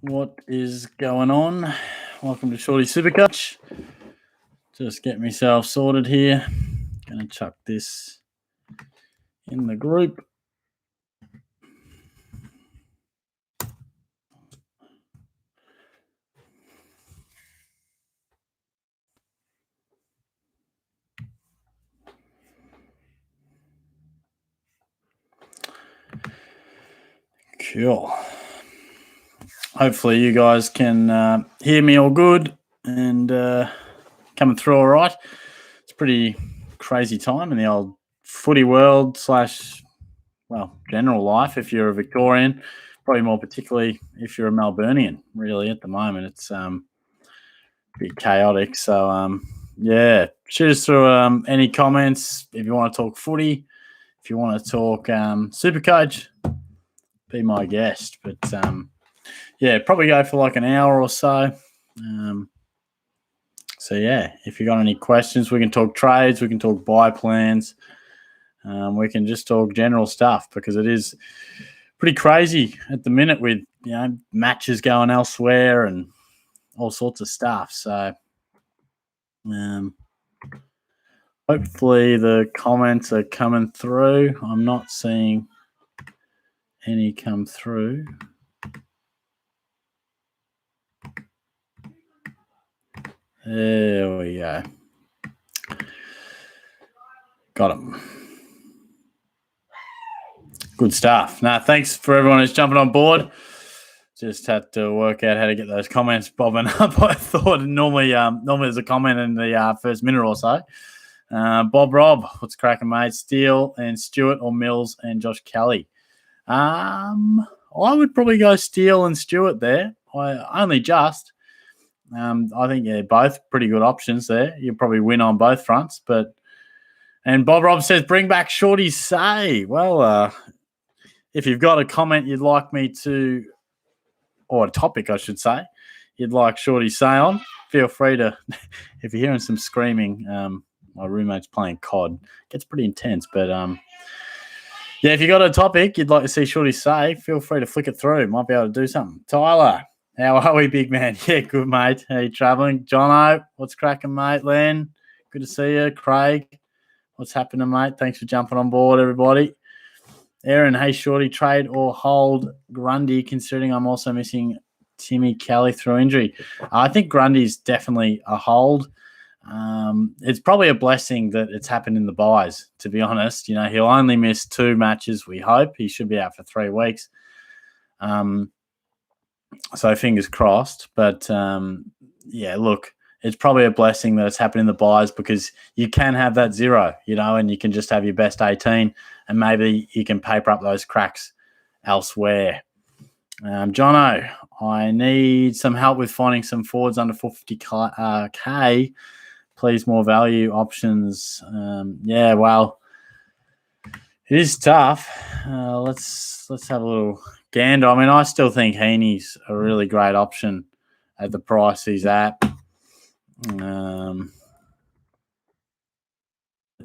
What is going on? Welcome to Shorty Supercoach. Just get myself sorted here. Gonna chuck this in the group. Cool. Hopefully you guys can hear me all good and coming through all right. It's a pretty crazy time in the old footy world / general life if you're a Victorian, probably more particularly if you're a Melburnian, really, at the moment. It's a bit chaotic. So, shoot us through any comments if you want to talk footy. If you want to talk Supercoach, be my guest. But, probably go for like an hour or so. If you got any questions, we can talk trades, we can talk buy plans. We can just talk general stuff because it is pretty crazy at the minute with, matches going elsewhere and all sorts of stuff. So hopefully the comments are coming through. I'm not seeing any come through. There we go. Got them. Good stuff. Now, thanks for everyone who's jumping on board. Just had to work out how to get those comments bobbing up. I thought normally there's a comment in the first minute or so. Bob Rob, what's cracking, mate? Steele and Stewart or Mills and Josh Kelly? I would probably go Steele and Stewart there. I think both pretty good options there. You'll probably win on both fronts. And Bob Rob says, bring back Shorty Say. Well, if you've got a comment you'd like me to, or a topic, I should say, you'd like Shorty Say on, feel free to, if you're hearing some screaming, my roommate's playing COD. It gets pretty intense, but if you got a topic you'd like to see Shorty Say, feel free to flick it through. Might be able to do something. Tyler, how are we, big man? Yeah, good, mate. How you travelling? Jono, what's cracking, mate? Len, good to see you. Craig, what's happening, mate? Thanks for jumping on board, everybody. Aaron, hey, Shorty, trade or hold Grundy, considering I'm also missing Timmy Kelly through injury. I think Grundy's definitely a hold. It's probably a blessing that it's happened in the buys, to be honest. He'll only miss 2 matches, we hope. He should be out for 3 weeks. So fingers crossed. But, look, it's probably a blessing that it's happened in the buys because you can have that 0, and you can just have your best 18 and maybe you can paper up those cracks elsewhere. Jono, I need some help with finding some forwards under 450K. Please, more value options. It is tough. Let's have a little gander. I mean, I still think Heaney's a really great option at the price he's at. Let's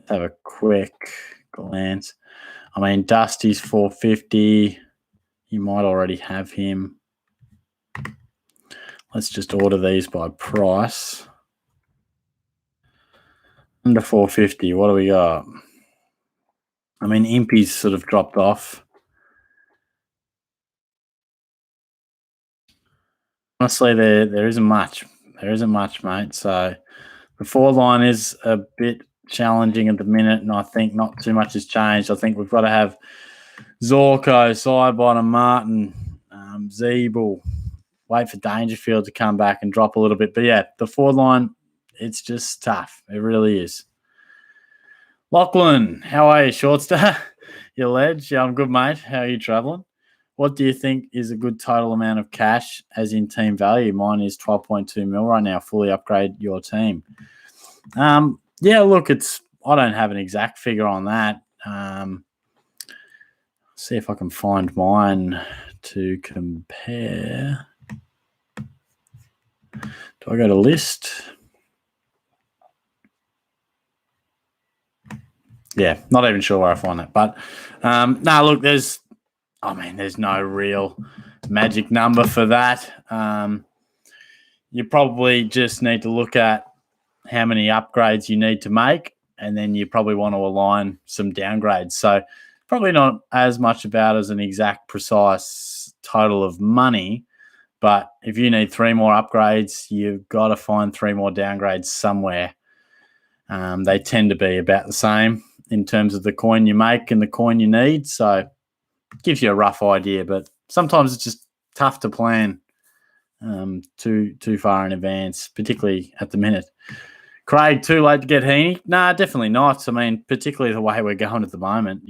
have a quick glance. I mean, Dusty's 450. You might already have him. Let's just order these by price. Under 450, what do we got? I mean, Impy's sort of dropped off. Honestly, there isn't much. There isn't much, mate. So the forward line is a bit challenging at the minute, and I think not too much has changed. I think we've got to have Zorko, Sidebottom, Martin, Zeeble, wait for Dangerfield to come back and drop a little bit. But, the forward line, it's just tough. It really is. Lachlan, how are you, Shortstar? You ledge? Yeah, I'm good, mate. How are you travelling? What do you think is a good total amount of cash as in team value? Mine is 12.2 mil right now. Fully upgrade your team. Look, I don't have an exact figure on that. See if I can find mine to compare. Do I go to list? Yeah, not even sure where I find that. But, look, there's no real magic number for that. You probably just need to look at how many upgrades you need to make, and then you probably want to align some downgrades. So probably not as much about as an exact, precise total of money, but if you need 3 more upgrades, you've got to find 3 more downgrades somewhere. They tend to be about the same in terms of the coin you make and the coin you need. So it gives you a rough idea, but sometimes it's just tough to plan too far in advance, particularly at the minute. Craig, too late to get Heaney? Nah, definitely not. I mean, particularly the way we're going at the moment,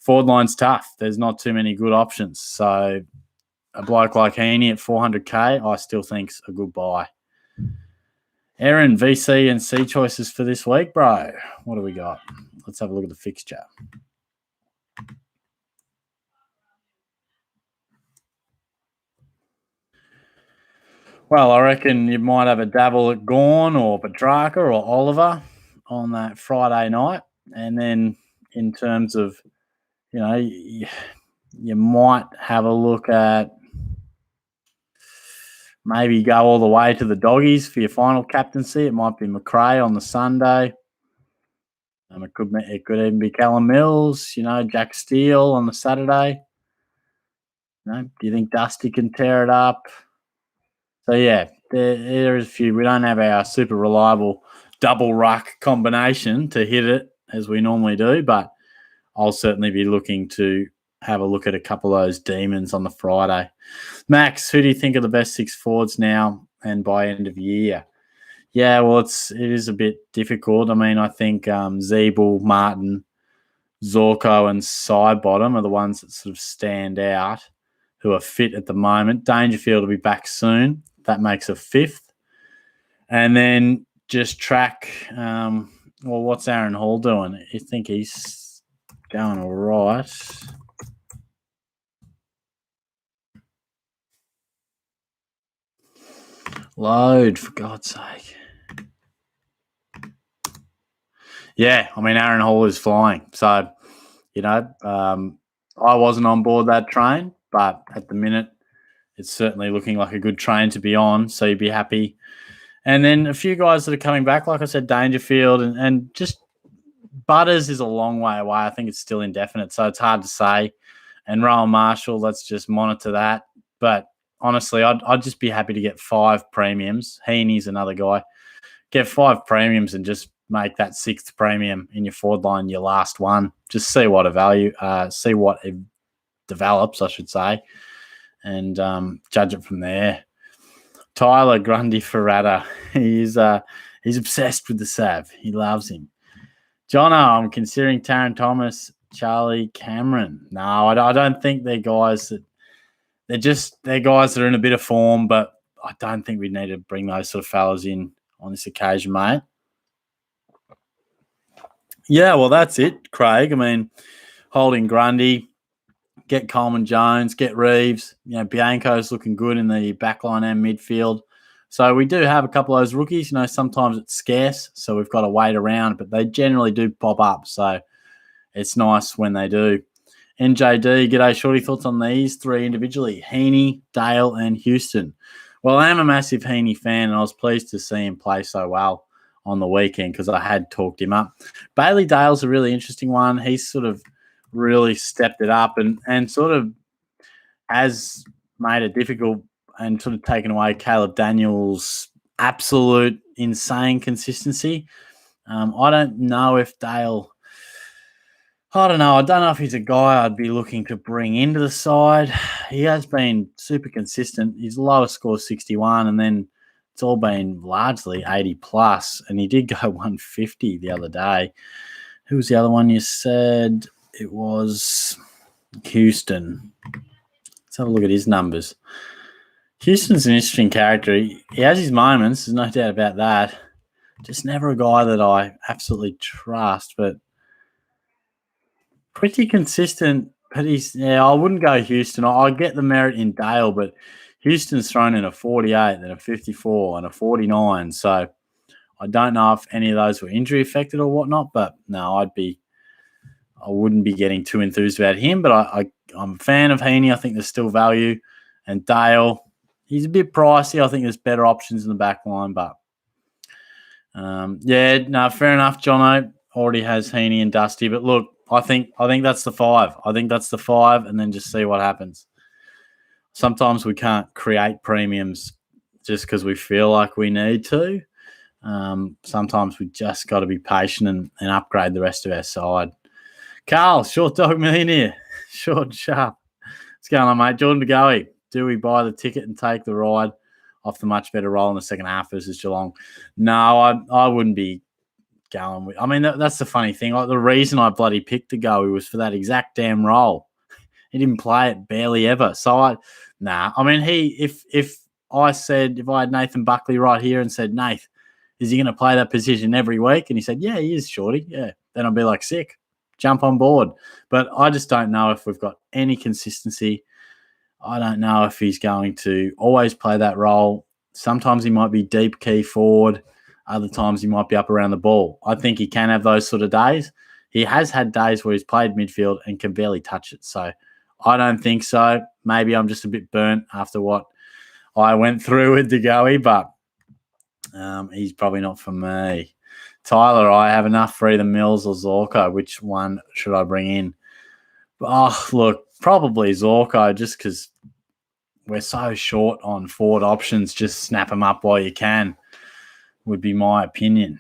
forward line's tough. There's not too many good options. So a bloke like Heaney at 400K, I still think's a good buy. Aaron, VC and C choices for this week, bro. What do we got? Let's have a look at the fixture. Well, I reckon you might have a dabble at Gorn or Petrarca or Oliver on that Friday night. And then in terms of, you might have a look at maybe go all the way to the doggies for your final captaincy. It might be McRae on the Sunday. It could even be Callum Mills, Jack Steele on the Saturday. Do you think Dusty can tear it up? So, yeah, there is a few. We don't have our super reliable double ruck combination to hit it as we normally do, but I'll certainly be looking to have a look at a couple of those demons on the Friday. Max, who do you think are the best 6 forwards now and by end of year? Yeah, well, it is a bit difficult. I mean, I think Zeeble, Martin, Zorko, and Sidebottom are the ones that sort of stand out, who are fit at the moment. Dangerfield will be back soon. That makes a 5th. And then just track, what's Aaron Hall doing? You think he's going all right? Load, for God's sake. Yeah, I mean, Aaron Hall is flying. So, I wasn't on board that train, but at the minute, it's certainly looking like a good train to be on. So you'd be happy. And then a few guys that are coming back, like I said, Dangerfield and just Butters is a long way away. I think it's still indefinite, so it's hard to say. And Rowan Marshall, let's just monitor that. But honestly, I'd just be happy to get 5 premiums. Heaney's another guy. Get 5 premiums and just make that 6th premium in your forward line your last one. Just see what it develops, I should say, and judge it from there. Tyler Grundy Ferrata, he's obsessed with the Sav. He loves him. Jono, I'm considering Taron Thomas, Charlie Cameron. No, I don't think they're guys that they're guys that are in a bit of form, but I don't think we need to bring those sort of fellas in on this occasion, mate. Yeah, well, that's it, Craig. I mean, holding Grundy, get Coleman Jones, get Reeves. Bianco's looking good in the backline and midfield. So we do have a couple of those rookies. Sometimes it's scarce, so we've got to wait around, but they generally do pop up. So it's nice when they do. NJD, g'day, Shorty. Thoughts on these 3 individually? Heaney, Dale, and Houston. Well, I am a massive Heaney fan, and I was pleased to see him play so well on the weekend because I had talked him up. Bailey Dale's a really interesting one. He's sort of really stepped it up and sort of has made it difficult and sort of taken away Caleb Daniels' absolute insane consistency. I don't know if Dale... I don't know. I don't know if he's a guy I'd be looking to bring into the side. He has been super consistent. His lowest score is 61, and then it's all been largely 80 plus, and he did go 150 the other day. Who was the other one you said? It was Houston. Let's have a look at his numbers. Houston's an interesting character. He has his moments. There's no doubt about that. Just never a guy that I absolutely trust, but pretty consistent. But I wouldn't go Houston. I get the merit in Dale, but Houston's thrown in a 48, then a 54, and a 49. So I don't know if any of those were injury affected or whatnot, but no, I wouldn't be getting too enthused about him, but I'm a fan of Heaney. I think there's still value. And Dale, he's a bit pricey. I think there's better options in the back line, but fair enough. Jono already has Heaney and Dusty, but look, I think that's the 5. I think that's the 5, and then just see what happens. Sometimes we can't create premiums just because we feel like we need to. Sometimes we just got to be patient and upgrade the rest of our side. Carl, short dog millionaire, short and sharp. What's going on, mate? Jordan DeGoey, do we buy the ticket and take the ride off the much better role in the second half versus Geelong? No, I wouldn't be going with. I mean, that's the funny thing. Like, the reason I bloody picked DeGoey was for that exact damn role. He didn't play it barely ever. So I mean, if I had Nathan Buckley right here and said, Nath, is he going to play that position every week? And he said, yeah, he is, shorty. Yeah. Then I'd be like, sick, jump on board. But I just don't know if we've got any consistency. I don't know if he's going to always play that role. Sometimes he might be deep key forward. Other times he might be up around the ball. I think he can have those sort of days. He has had days where he's played midfield and can barely touch it. So I don't think so. Maybe I'm just a bit burnt after what I went through with DeGoey, but he's probably not for me. Tyler, I have enough for either Mills or Zorko. Which one should I bring in? Oh, look, probably Zorko, just because we're so short on forward options. Just snap them up while you can, would be my opinion.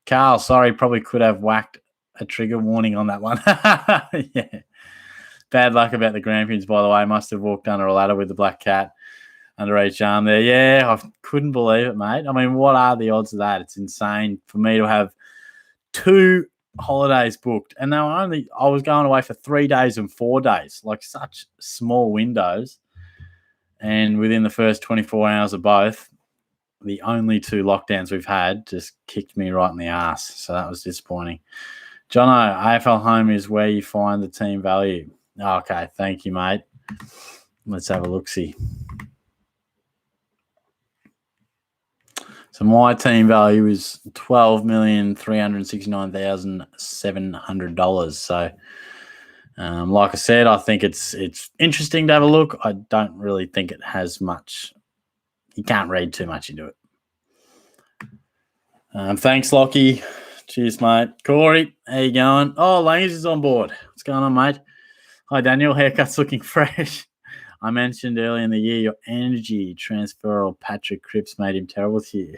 Carl, sorry, probably could have whacked a trigger warning on that one. Yeah. Bad luck about the Grampians, by the way. Must have walked under a ladder with the black cat under each arm there. Yeah, I couldn't believe it, mate. I mean, what are the odds of that? It's insane for me to have 2 holidays booked. And I was going away for 3 days and 4 days, like such small windows. And within the first 24 hours of both, the only 2 lockdowns we've had just kicked me right in the ass. So that was disappointing. Jono, AFL home is where you find the team value. Okay, thank you, mate. Let's have a look-see. So my team value is $12,369,700. So, like I said, I think it's interesting to have a look. I don't really think it has much. You can't read too much into it. Thanks, Lockie. Cheers, mate. Corey, how you going? Oh, Langes is on board. What's going on, mate? Hi, Daniel. Haircut's looking fresh. I mentioned earlier in the year your energy transferal Patrick Cripps made him terrible to you.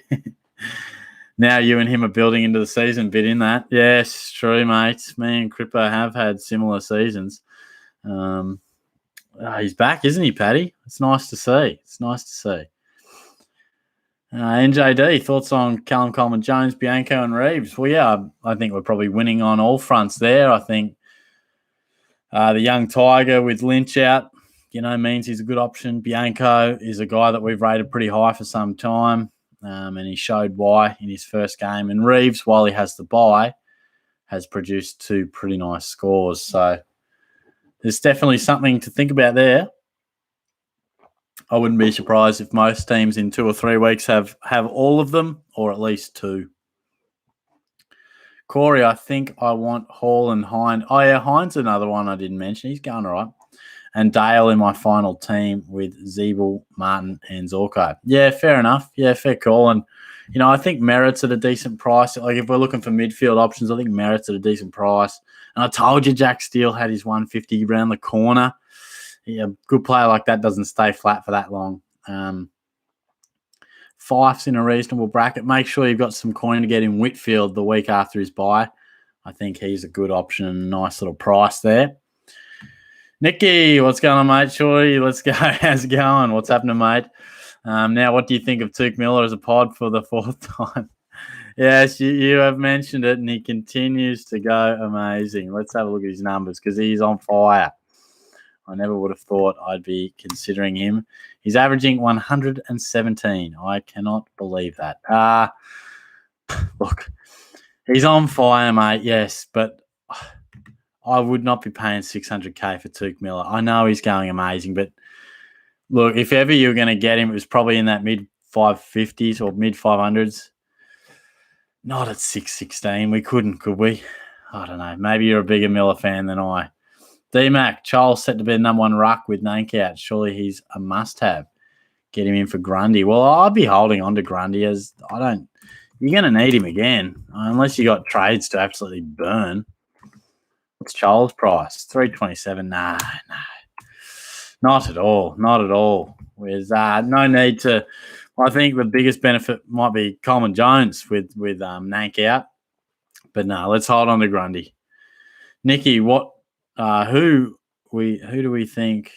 Now you and him are building into the season, bit in that. Yes, true, mate. Me and Cripper have had similar seasons. He's back, isn't he, Paddy? It's nice to see. NJD, thoughts on Callum Coleman-Jones, Bianco and Reeves? Well, yeah, I think we're probably winning on all fronts there. I think the young Tiger with Lynch out, means he's a good option. Bianco is a guy that we've rated pretty high for some time, and he showed why in his first game. And Reeves, while he has the bye, has produced 2 pretty nice scores. So there's definitely something to think about there. I wouldn't be surprised if most teams in 2 or 3 weeks have all of them, or at least 2. Corey, I think I want Hall and Hind. Oh, yeah, Hind's another one I didn't mention. He's going all right. And Dale in my final team with Zeeble, Martin, and Zorko. Yeah, fair enough. Yeah, fair call. And, I think Merritt's at a decent price. Like, if we're looking for midfield options, I think Merritt's at a decent price. And I told you Jack Steele had his 150 around the corner. Yeah, a good player like that doesn't stay flat for that long. Fife's in a reasonable bracket. Make sure you've got some coin to get in Whitfield the week after his bye. I think he's a good option. Nice little price there. Nicky, what's going on, mate? Shorty, let's go. How's it going? What's happening, mate? Now, what do you think of Tuke Miller as a pod for the 4th time? Yes, you have mentioned it, and he continues to go amazing. Let's have a look at his numbers because he's on fire. I never would have thought I'd be considering him. He's averaging 117. I cannot believe that. Look, he's on fire, mate, yes, but I would not be paying $600K for Tuke Miller. I know he's going amazing, but look, if ever you were going to get him, it was probably in that mid-550s or mid-500s. Not at 616. We couldn't, could we? I don't know. Maybe you're a bigger Miller fan than I. D-Mac, Charles set to be the number one ruck with Nank out. Surely he's a must-have. Get him in for Grundy. Well, I'll be holding on to Grundy as you're going to need him again unless you got trades to absolutely burn. What's Charles' price? 327. Nah. Not at all. Not at all. There's no need to. I think the biggest benefit might be Coleman Jones with Nank out. But no, let's hold on to Grundy. Nicky, who do we think?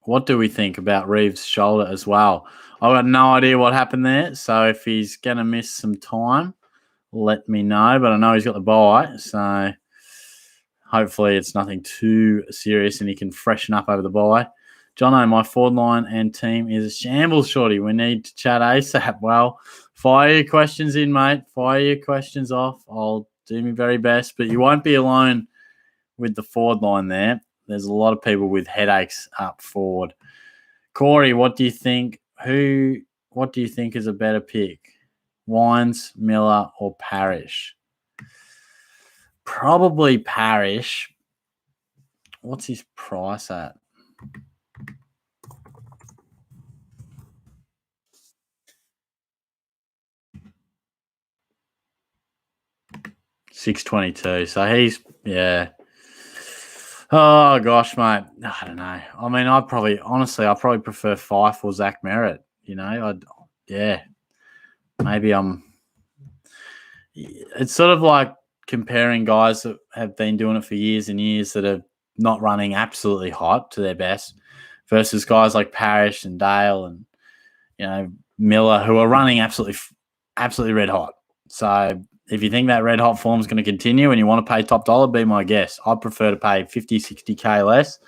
What do we think about Reeves' shoulder as well? I've got no idea what happened there. So if he's going to miss some time, let me know. But I know he's got the bye, so hopefully it's nothing too serious and he can freshen up over the bye. Jono, my forward line and team is a shambles, shorty. We need to chat ASAP. Well, fire your questions in, mate. Fire your questions off. I'll do my very best, but you won't be alone with the forward line there. There's a lot of people with headaches up forward. Corey, what do you think? What do you think is a better pick? Wines, Miller, or Parrish? Probably Parrish. What's his price at? $622. So he's Oh gosh, mate. I don't know. I mean, I probably prefer Fife or Zach Merritt. Maybe it's sort of like comparing guys that have been doing it for years and years that are not running absolutely hot to their best versus guys like Parrish and Dale and Miller who are running absolutely red hot. So if you think that red hot form is going to continue and you want to pay top dollar, be my guest. I'd prefer to pay 50, 60K less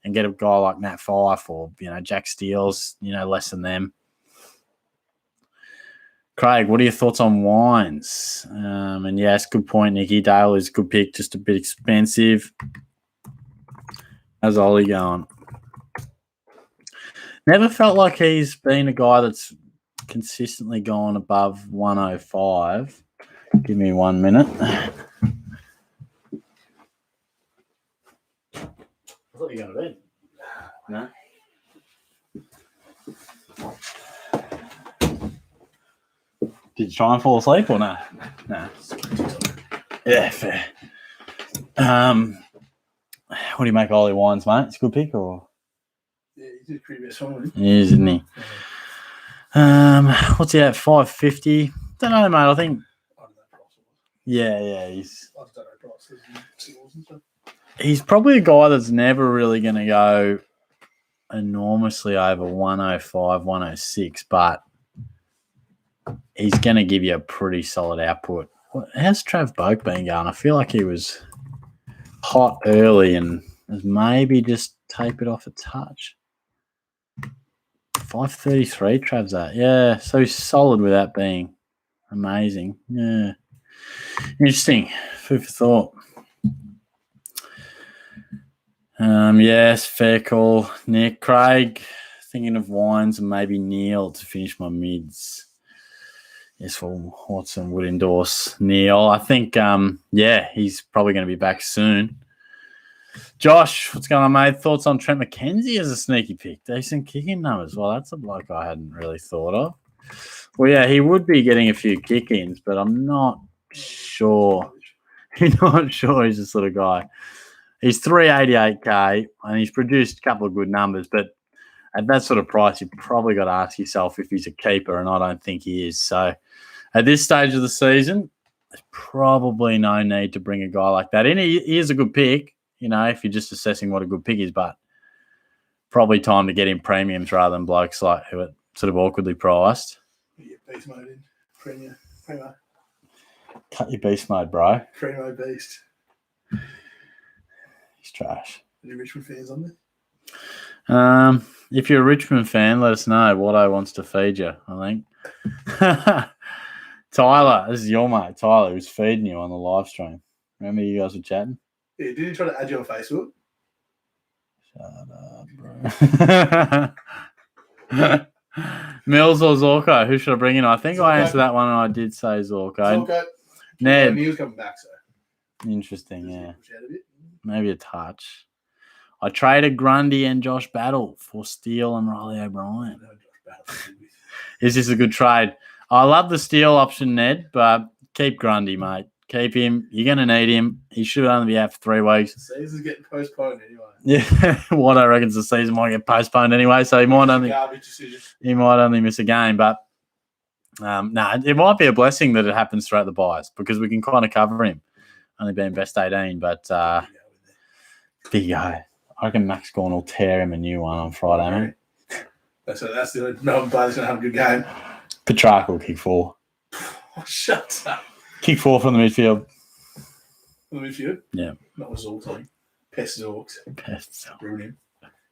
and get a guy like Nat Fife or, Jack Steele's, less than them. Craig, what are your thoughts on Wines? And yes, good point, Nicky. Dale is a good pick, just a bit expensive. How's Ollie going? Never felt like he's been a guy that's consistently gone above 105. Give me 1 minute. I thought you were going to bed. No? Did you try and fall asleep or no? No. Yeah, fair. What do you make Ollie Wines, mate? It's a good pick or? Yeah, he did pretty best one. He is, isn't he? What's he at? 550? Don't know, mate. I think. Yeah, he's probably a guy that's never really going to go enormously over 105, 106, but he's going to give you a pretty solid output. How's Trav Boak been going? I feel like he was hot early and has maybe just tapered off a touch. 533 Trav's at. Yeah, so he's solid without being amazing. Yeah. Interesting. Food for thought. Yes, fair call. Nick, Craig, thinking of Wines and maybe Neil to finish my mids. Yes, well, Watson would endorse Neil. I think, he's probably going to be back soon. Josh, what's going on, mate? Thoughts on Trent McKenzie as a sneaky pick? Decent kicking numbers. Well, that's a bloke I hadn't really thought of. Well, yeah, he would be getting a few kick-ins, but I'm not sure. He's the sort of guy. He's 388K, and he's produced a couple of good numbers, but at that sort of price, you've probably got to ask yourself if he's a keeper, and I don't think he is. So at this stage of the season, there's probably no need to bring a guy like that in. He is a good pick, if you're just assessing what a good pick is, but probably time to get in premiums rather than blokes like who are sort of awkwardly priced. Yeah, beast mode in. Primo. Cut your beast mode, bro. Primo beast. He's trash. Any Richmond fans on there? If you're a Richmond fan, let us know. Watto wants to feed you, I think. Tyler, this is your mate, Tyler, who's feeding you on the live stream. Remember you guys were chatting? Yeah, did he try to add you on Facebook? Shut up, bro. Mills or Zorko? Who should I bring in? I think Zorko. I answered that one and I did say Zorko. Zorko. Ned. Neil's coming back, so. Interesting, Does he yeah. push out a bit? Maybe a touch. I traded Grundy and Josh Battle for Steele and Riley O'Brien. No, Josh Battle's good with. Is this a good trade? I love the Steele option, Ned, but keep Grundy, mate. Keep him. You're going to need him. He should only be out for 3 weeks. The season's getting postponed anyway. Yeah, what I reckon the season might get postponed anyway, so he might Garbage decision. only miss a game. But it might be a blessing that it happens throughout the buys because we can kind of cover him, only being best 18. But big guy, I reckon Max Gorn will tear him a new one on Friday, mate. That's the only Melbourne player's going to have a good game. Petrarca will kick 4. Oh, shut up. Kick 4 from the midfield. From the midfield? Yeah. Not with Zorks on him. Pest Zorks. Pests. Ruin him.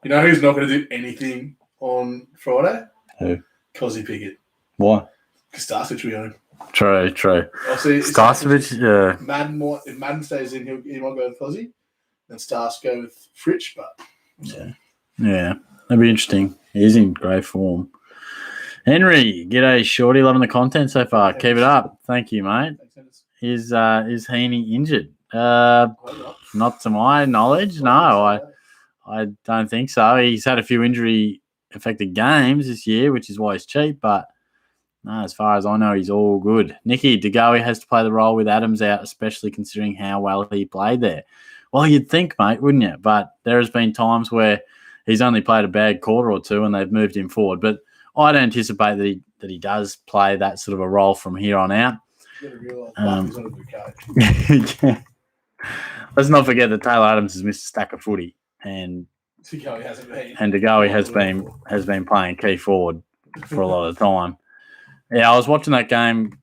You know who's not going to do anything on Friday? Who? Cozzy Pickett. Why? Because Starstitch will be on him. True. I'll see. Starcevic, yeah. If Madden stays in, he might go with Cozzy. And Stars go with Fritsch, but... Yeah. That'd be interesting. He's in great form. Henry, g'day, Shorty. Loving the content so far. Keep it up. Thank you, mate. Is Heaney injured? Not to my knowledge. No, I don't think so. He's had a few injury-affected games this year, which is why he's cheap. But no, as far as I know, he's all good. Nicky, DeGoey has to play the role with Adams out, especially considering how well he played there. Well, you'd think, mate, wouldn't you? But there has been times where he's only played a bad quarter or two and they've moved him forward. But I'd anticipate that he does play that sort of a role from here on out. You gotta realise he's not a good coach. Let's not forget that Taylor Adams has missed a stack of footy, and DeGoey hasn't been. And DeGoey has been playing key forward for a lot of the time. Yeah, I was watching that game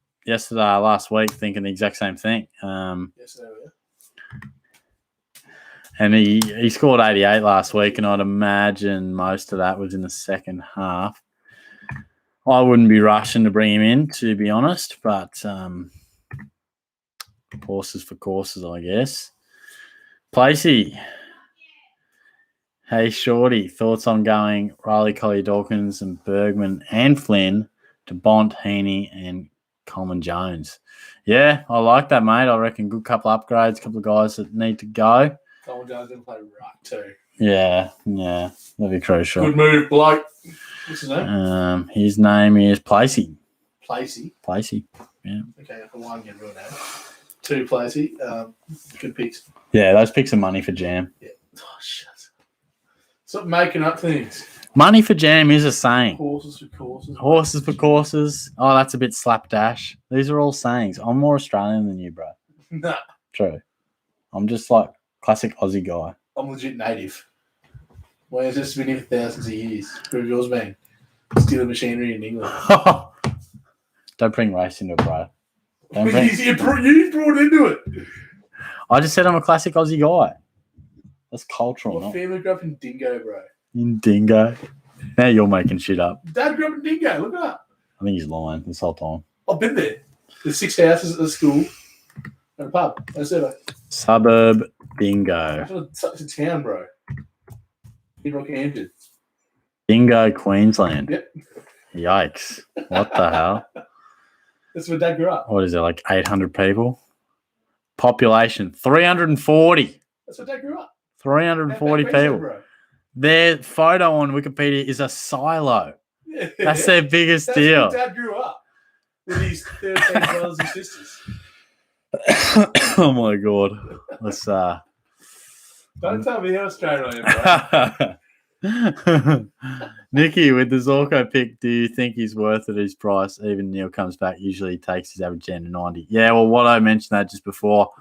last week, thinking the exact same thing. And he scored 88 last week, and I'd imagine most of that was in the second half. I wouldn't be rushing to bring him in, to be honest, but horses for courses, I guess. Placey. Hey, Shorty, thoughts on going Riley, Collier, Dawkins, and Bergman and Flynn to Bont, Heaney, and Coleman Jones? Yeah, I like that, mate. I reckon good couple of upgrades, couple of guys that need to go. Coleman Jones didn't play ruck too. Yeah, that'd be crucial. Good move, bloke. What's his name? His name is Placey. Placey. Yeah. Okay, for one, get real name. 2, Placey. Good picks. Yeah, those picks are money for Jam. Yeah. Oh, shit. Stop making up things. Money for Jam is a saying. Horses for courses. Horses for courses. Oh, that's a bit slapdash. These are all sayings. I'm more Australian than you, bro. Nah. True. I'm just like classic Aussie guy. I'm legit native. Well, it's just been here for thousands of years. Who have yours been? Stealing machinery in England. Don't bring race into it, bro. You brought into it. I just said I'm a classic Aussie guy. That's cultural. My family grew up in Dingo, bro. In Dingo? Now you're making shit up. Dad grew up in Dingo. Look it up. I think he's lying this whole time. I've been there. There's 6 houses at the school and a pub. That's it. Suburb Dingo. It's a town, bro. In Rockhampton. Dingo, Queensland. Yep. Yikes. What the hell? That's where Dad grew up. What is it, like 800 people? Population, 340. That's where Dad grew up. 340 people. Bro. Their photo on Wikipedia is a silo. Yeah. That's their biggest That's deal. where Dad grew up with his 13 brothers and sisters. Oh my God. Let's Don't tell me how Australian I am, bro. Nicky, with the Zorko pick, do you think he's worth it his price? Even Neil comes back, usually takes his average 10 to 90. Yeah, well, what I mentioned that just before.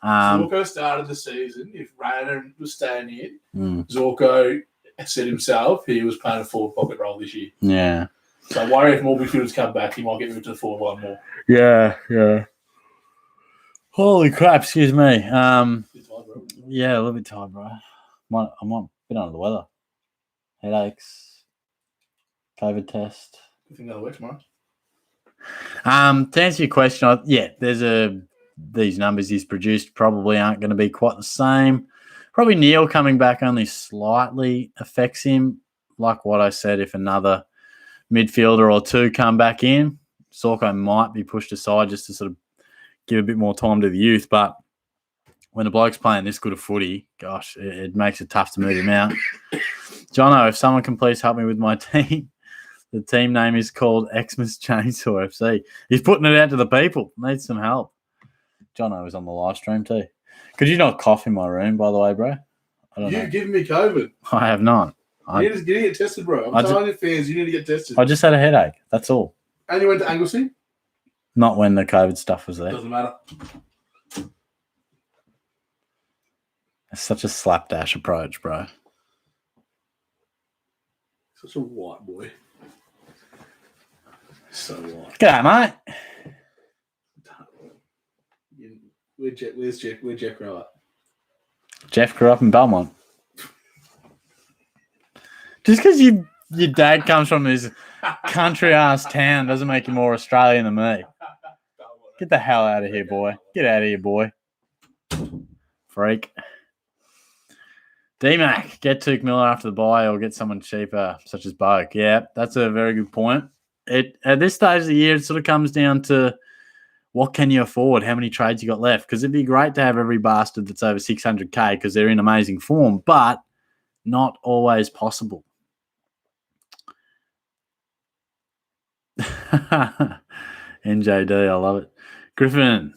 Zorko started the season. If Rayner was staying in, Zorko said himself he was playing a forward pocket role this year. Yeah. So I worry if more midfielders come back, he might get moved to the forward one more. Yeah. Holy crap, excuse me. Yeah, a little bit tired, bro. I might be a bit under the weather. Headaches, COVID test. Good thing that'll work tomorrow. To answer your question, these numbers he's produced probably aren't going to be quite the same. Probably Neil coming back only slightly affects him. Like what I said, if another midfielder or two come back in, Zorko might be pushed aside just to sort of give a bit more time to the youth. But when the bloke's playing this good a footy, gosh, it makes it tough to move him out. Jono, if someone can please help me with my team, the team name is called Xmas Chainsaw FC. He's putting it out to the people. Needs some help. Jono was on the live stream too. Could you not cough in my room, by the way, bro? I don't know. You've given me COVID. I have not. You need to get tested, bro. I'm telling your fans, you need to get tested. I just had a headache. That's all. And you went to Anglesey? Not when the COVID stuff was there. Doesn't matter. It's such a slapdash approach, bro. Such a white boy. So white. G'day, mate. Where's Jeff grow up? Jeff grew up in Belmont. Just because your dad comes from this country-ass town doesn't make you more Australian than me. Get the hell out of here, boy. Get out of here, boy. Freak. D-Mac, get Tuke Miller after the buy or get someone cheaper, such as Boak. Yeah, that's a very good point. At this stage of the year, it sort of comes down to what can you afford, how many trades you got left. Because it'd be great to have every bastard that's over 600K because they're in amazing form, but not always possible. NJD, I love it. Griffin,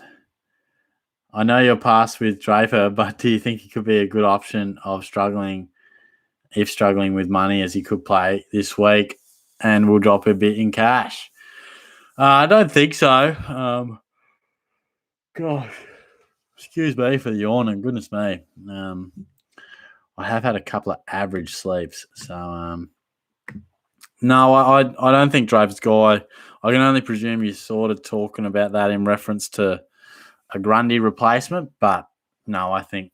I know you're past with Draper, but do you think he could be a good option of struggling with money as he could play this week and will drop a bit in cash? I don't think so. Gosh, excuse me for the yawning. Goodness me. I have had a couple of average sleeps, so no, I don't think Draper's guy. I can only presume you're sort of talking about that in reference to a Grundy replacement, but no, I think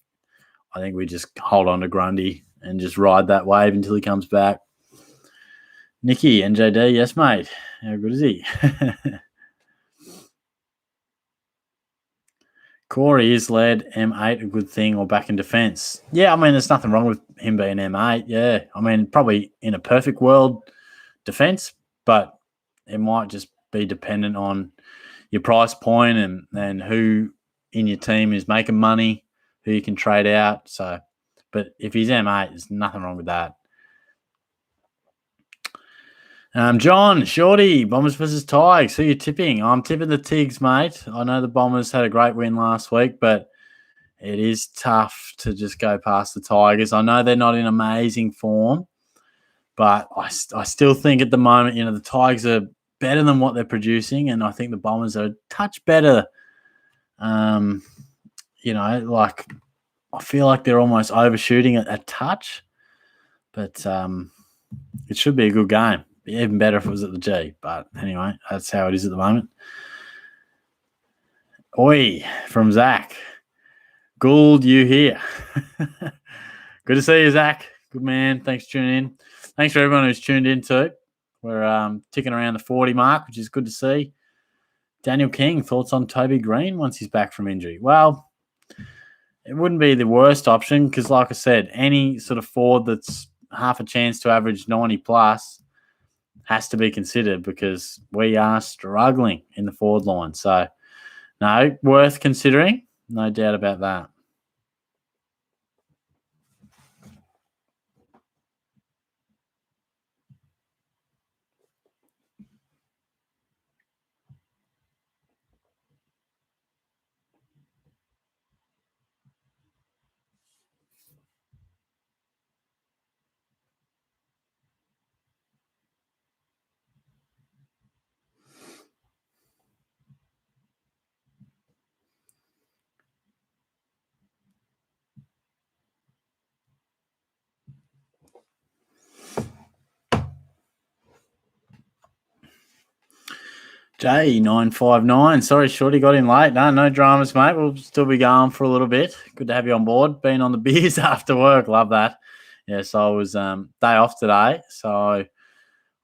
we just hold on to Grundy and just ride that wave until he comes back. Nicky, NJD, yes, mate. How good is he? Corey, is led M8 a good thing or back in defence? Yeah, I mean, there's nothing wrong with him being M8. Yeah, I mean, probably in a perfect world, defence, but it might just be dependent on your price point and who in your team is making money, who you can trade out. So, but if he's M8, there's nothing wrong with that. John, Shorty, Bombers versus Tigers. Who are you tipping? I'm tipping the Tigs, mate. I know the Bombers had a great win last week, but it is tough to just go past the Tigers. I know they're not in amazing form, but I still think at the moment, the Tigers are better than what they're producing, and I think the Bombers are a touch better. Like I feel like they're almost overshooting it a touch, but it should be a good game. Be even better if it was at the G, but anyway, that's how it is at the moment. Oi, from Zach. Gould, you here? Good to see you, Zach. Good man. Thanks for tuning in. Thanks for everyone who's tuned in too. We're ticking around the 40 mark, which is good to see. Daniel King, thoughts on Toby Green once he's back from injury? Well, it wouldn't be the worst option because, like I said, any sort of forward that's half a chance to average 90 plus has to be considered because we are struggling in the forward line. So, no, worth considering. No doubt about that. J959. Sorry, Shorty got in late. No dramas, mate. We'll still be going for a little bit. Good to have you on board. Been on the beers after work. Love that. Yeah, so I was day off today. So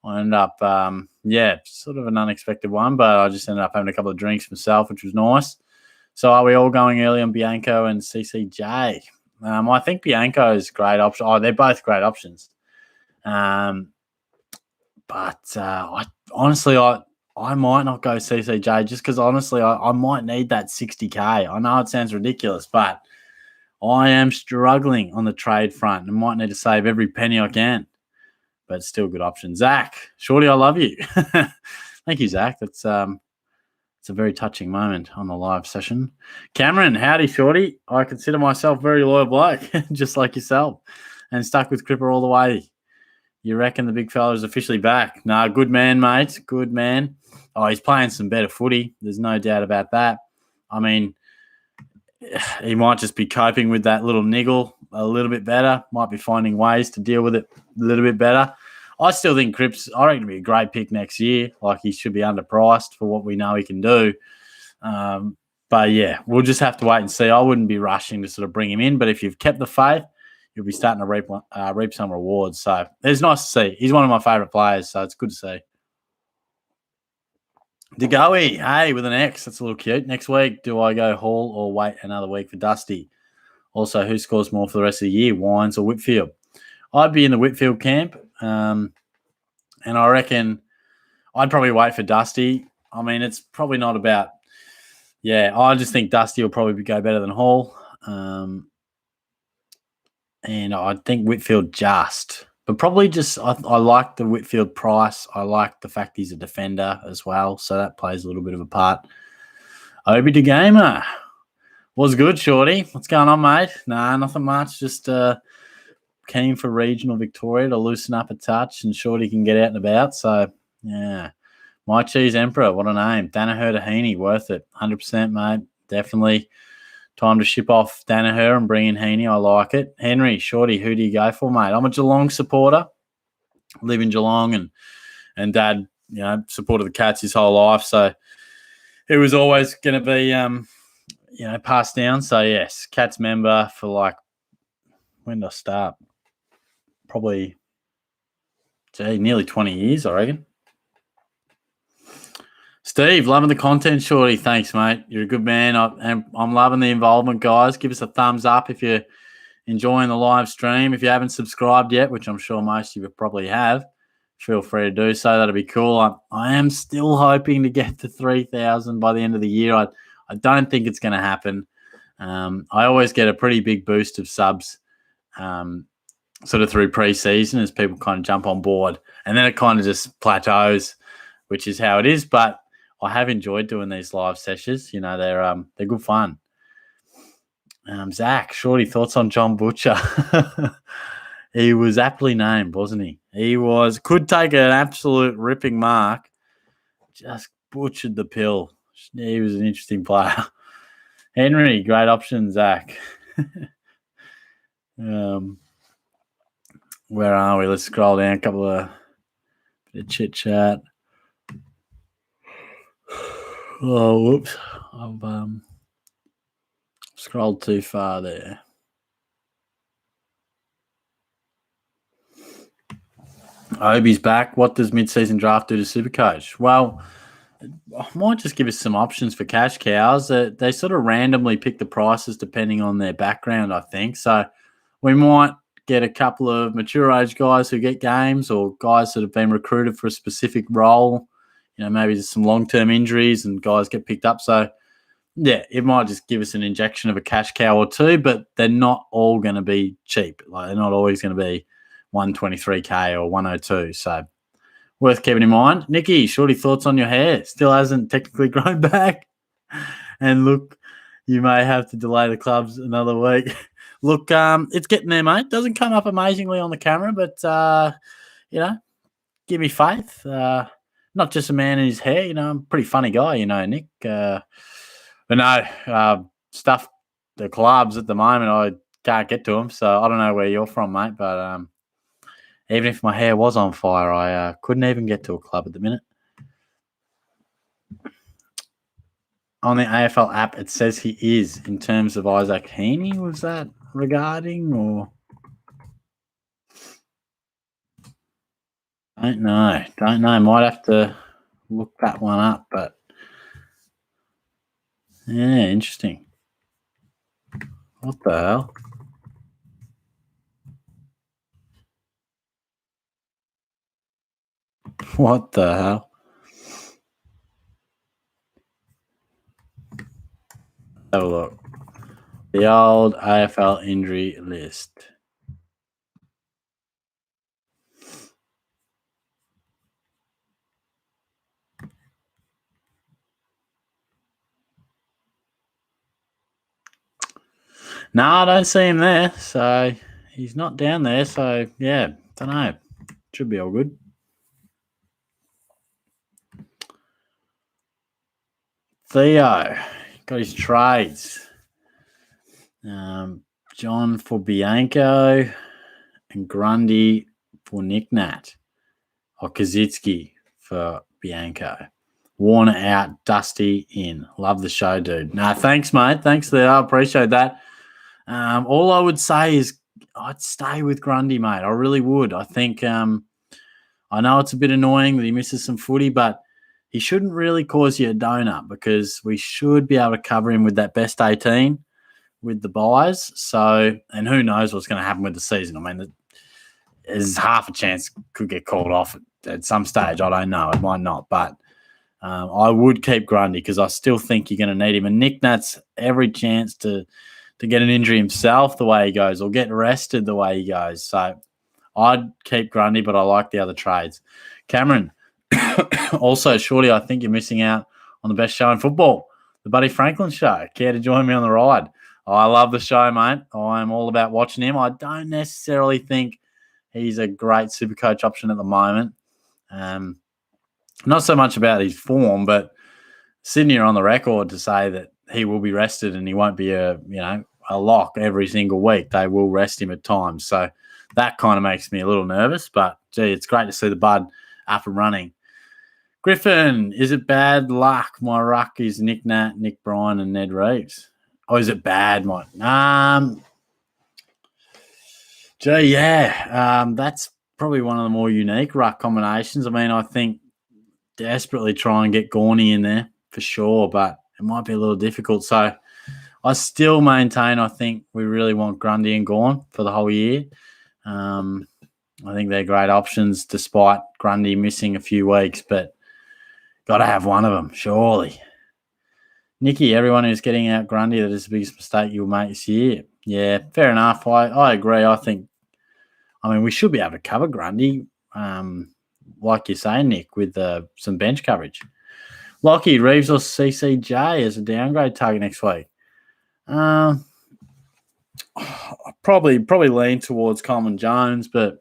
I ended up, sort of an unexpected one, but I just ended up having a couple of drinks myself, which was nice. So are we all going early on Bianco and CCJ? I think Bianco is a great option. Oh, they're both great options. But I might not go CCJ just because, honestly, I might need that 60K. I know it sounds ridiculous, but I am struggling on the trade front and might need to save every penny I can, but still good option. Zach, Shorty, I love you. Thank you, Zach. That's it's a very touching moment on the live session. Cameron, howdy, Shorty. I consider myself very loyal bloke, just like yourself, and stuck with Cripper all the way. You reckon the big fella is officially back? Nah, good man, mate. Good man. Oh, he's playing some better footy. There's no doubt about that. I mean, he might just be coping with that little niggle a little bit better. Might be finding ways to deal with it a little bit better. I still think Cripps, I reckon, will be a great pick next year. Like, he should be underpriced for what we know he can do. But, yeah, we'll just have to wait and see. I wouldn't be rushing to sort of bring him in. But if you've kept the faith, you'll be starting to reap some rewards. So it's nice to see. He's one of my favourite players, so it's good to see. Degoe, hey, with an X. That's a little cute. Next week, do I go Hall or wait another week for Dusty? Also, who scores more for the rest of the year, Wines or Whitfield? I'd be in the Whitfield camp, and I reckon I'd probably wait for Dusty. I mean, it's probably not about – I just think Dusty will probably go better than Hall. And I think Whitfield just. But probably just I like the Whitfield price. I like the fact he's a defender as well, so that plays a little bit of a part. Obi de Gamer. Was good, Shorty. What's going on, mate? Nah, nothing much. Just keen for regional Victoria to loosen up a touch and Shorty can get out and about. So, yeah. My Cheese Emperor, what a name. Danaher to Heaney, worth it. 100%, mate. Definitely. Time to ship off Danaher and bring in Heaney. I like it. Henry, Shorty, who do you go for, mate? I'm a Geelong supporter. Live in Geelong and Dad, supported the Cats his whole life. So it was always going to be, passed down. So, yes, Cats member for when did I start? Probably, nearly 20 years, I reckon. Steve, loving the content, Shorty. Thanks, mate. You're a good man. I'm loving the involvement, guys. Give us a thumbs up if you're enjoying the live stream. If you haven't subscribed yet, which I'm sure most of you probably have, feel free to do so. That'll be cool. I am still hoping to get to 3,000 by the end of the year. I don't think it's going to happen. I always get a pretty big boost of subs sort of through pre-season as people kind of jump on board. And then it kind of just plateaus, which is how it is. But I have enjoyed doing these live sessions. They're good fun. Zach, Shorty, thoughts on John Butcher? He was aptly named, wasn't he? He could take an absolute ripping mark. Just butchered the pill. He was an interesting player. Henry, great option, Zach. Where are we? Let's scroll down a couple of bit of chit chat. Oh, whoops. I've scrolled too far there. Obi's back. What does mid-season draft do to Supercoach? Well, I might just give us some options for cash cows. They sort of randomly pick the prices depending on their background, I think. So we might get a couple of mature age guys who get games or guys that have been recruited for a specific role. Maybe there's some long-term injuries and guys get picked up. So, yeah, it might just give us an injection of a cash cow or two, but they're not all going to be cheap. They're not always going to be 123K or 102. So, worth keeping in mind. Nikki, Shorty, thoughts on your hair? Still hasn't technically grown back. And look, you may have to delay the clubs another week. Look, it's getting there, mate. Doesn't come up amazingly on the camera, but, give me faith. Not just a man in his hair, I'm a pretty funny guy, Nick. But no, stuff, the clubs at the moment, I can't get to them. So I don't know where you're from, mate. But even if my hair was on fire, I couldn't even get to a club at the minute. On the AFL app, it says he is in terms of Isaac Heaney. Was that regarding or? Don't know. Might have to look that one up, but yeah, interesting. What the hell? What the hell? Have a look. The old AFL injury list. No, I don't see him there. So he's not down there. So, yeah, don't know. Should be all good. Theo got his trades. John for Bianco and Grundy for Nick Nat. Or Kaczynski for Bianco. Warner out, Dusty in. Love the show, dude. No, thanks, mate. Thanks, Theo. I appreciate that. All I would say is I'd stay with Grundy, mate. I really would. I think I know it's a bit annoying that he misses some footy, but he shouldn't really cause you a donut because we should be able to cover him with that best 18 with the buys. So, and who knows what's going to happen with the season. I mean, there's half a chance could get called off at some stage. I don't know. It might not, but I would keep Grundy because I still think you're going to need him. And Nick Nat's every chance to get an injury himself the way he goes or get rested the way he goes. So I'd keep Grundy, but I like the other trades. Cameron, also, Shorty, I think you're missing out on the best show in football, the Buddy Franklin Show. Care to join me on the ride? Oh, I love the show, mate. I'm all about watching him. I don't necessarily think he's a great super coach option at the moment. Not so much about his form, but Sydney are on the record to say that he will be rested and he won't be a lock every single week. They will rest him at times. So that kind of makes me a little nervous, but gee, it's great to see the Bud up and running. Griffin, is it bad luck? My ruck is Nick Nat, Nick Bryan, and Ned Reeves. Or is it bad, Mike? That's probably one of the more unique ruck combinations. I mean, I think desperately try and get Gorney in there for sure, but it might be a little difficult. So I still maintain I think we really want Grundy and Gorn for the whole year. I think they're great options despite Grundy missing a few weeks, but got to have one of them, surely. Nicky, everyone who's getting out Grundy, that is the biggest mistake you'll make this year. Yeah, fair enough. I agree. I mean, we should be able to cover Grundy, like you say, Nick, with some bench coverage. Lockie, Reeves or CCJ as a downgrade target next week? Probably lean towards Coleman Jones, but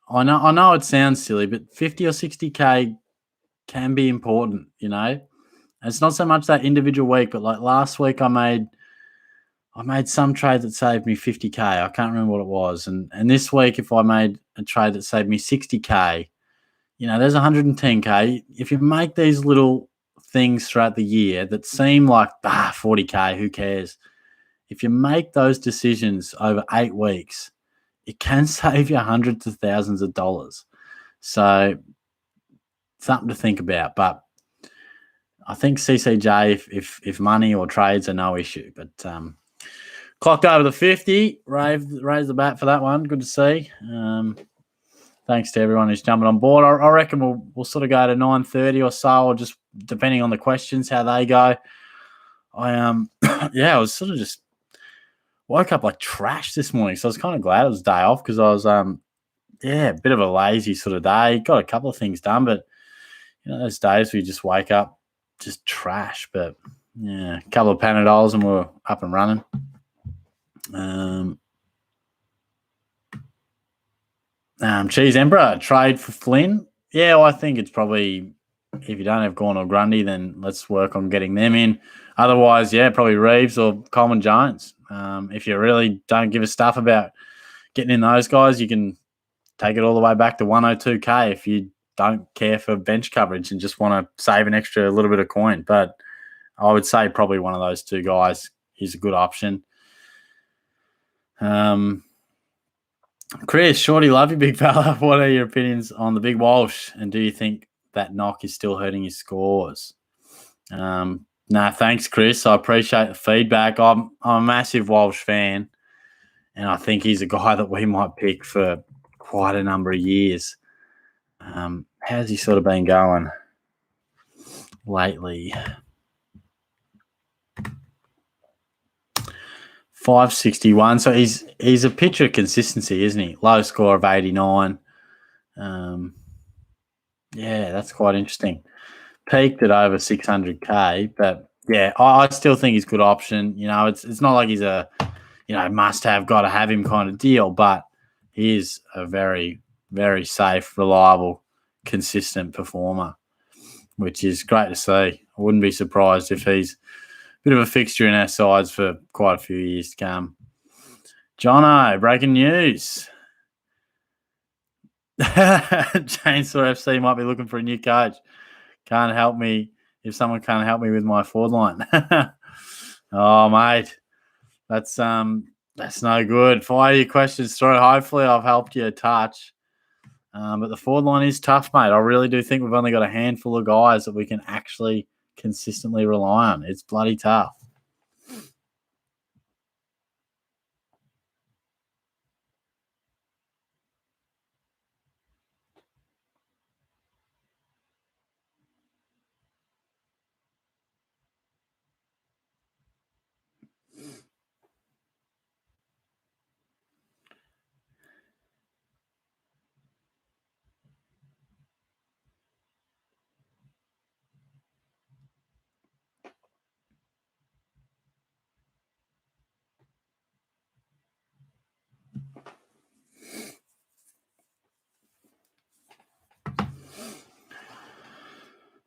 I know it sounds silly, but 50 or 60K can be important, you know. And it's not so much that individual week, but like last week I made some trade that saved me 50K. I can't remember what it was. And this week, if I made a trade that saved me 60K, you know, there's 110K. If you make these little things throughout the year that seem like 40K, who cares? If you make those decisions over 8 weeks, it can save you hundreds of thousands of dollars. So something to think about. But I think CCJ, if money or trades are no issue. But clocked over the 50. Raised the bat for that one. Good to see. Thanks to everyone who's jumping on board. I reckon we'll sort of go to 9:30 or so, or just depending on the questions, how they go. I was sort of just woke up like trash this morning, so I was kind of glad it was a day off because I was a bit of a lazy sort of day. Got a couple of things done, but you know, those days where you just wake up just trash. But yeah, a couple of Panadols and we're up and running. Cheese Emperor, trade for Flynn. Yeah, well, I think it's probably, if you don't have Gorn or Grundy, then let's work on getting them in. Otherwise, yeah, probably Reeves or Coleman Jones. If you really don't give a stuff about getting in those guys, you can take it all the way back to 102K if you don't care for bench coverage and just want to save an extra little bit of coin. But I would say probably one of those two guys is a good option. Chris, Shorty, love you, big fella. What are your opinions on the big Walsh? And do you think that knock is still hurting his scores? Thanks, Chris. I appreciate the feedback. I'm a massive Walsh fan, and I think he's a guy that we might pick for quite a number of years. How's he sort of been going lately? 561. So he's a picture of consistency, isn't he? Low score of 89. Yeah, that's quite interesting. Peaked at over 600K, but yeah, I still think he's a good option. It's not like he's a must have, got to have him kind of deal, but he is a very, very safe, reliable, consistent performer, which is great to see. I wouldn't be surprised if he's a bit of a fixture in our sides for quite a few years to come. Jono, breaking news. Chainsaw FC might be looking for a new coach. Can't help me if someone can't help me with my forward line. Oh, mate, that's no good. Fire your questions through. Hopefully, I've helped you a touch. But the forward line is tough, mate. I really do think we've only got a handful of guys that we can actually consistently rely on. It's bloody tough.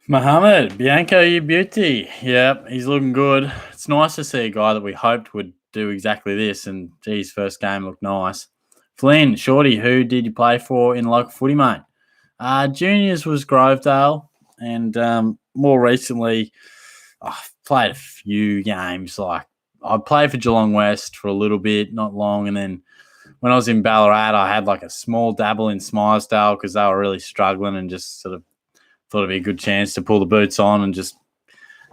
Mohammed, Bianco, you beauty. Yep, he's looking good. It's nice to see a guy that we hoped would do exactly this, and geez, first game looked nice. Flynn, Shorty, who did you play for in local footy, mate? Juniors was Grovedale, and more recently, I've played a few games. Like I played for Geelong West for a little bit, not long, and then when I was in Ballarat, I had like a small dabble in Smilesdale because they were really struggling, and just sort of thought it'd be a good chance to pull the boots on and just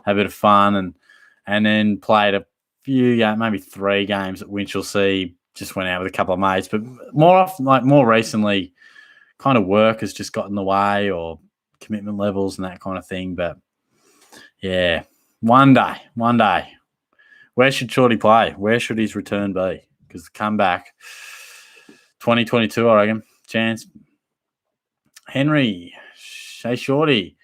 have a bit of fun, and then played a few games, maybe 3 games at Winchelsea. Just went out with a couple of mates, but more often, like more recently, kind of work has just got in the way, or commitment levels and that kind of thing. But yeah, one day, where should Shorty play? Where should his return be? Because the comeback, 2022, I reckon, chance. Henry, hey Shorty,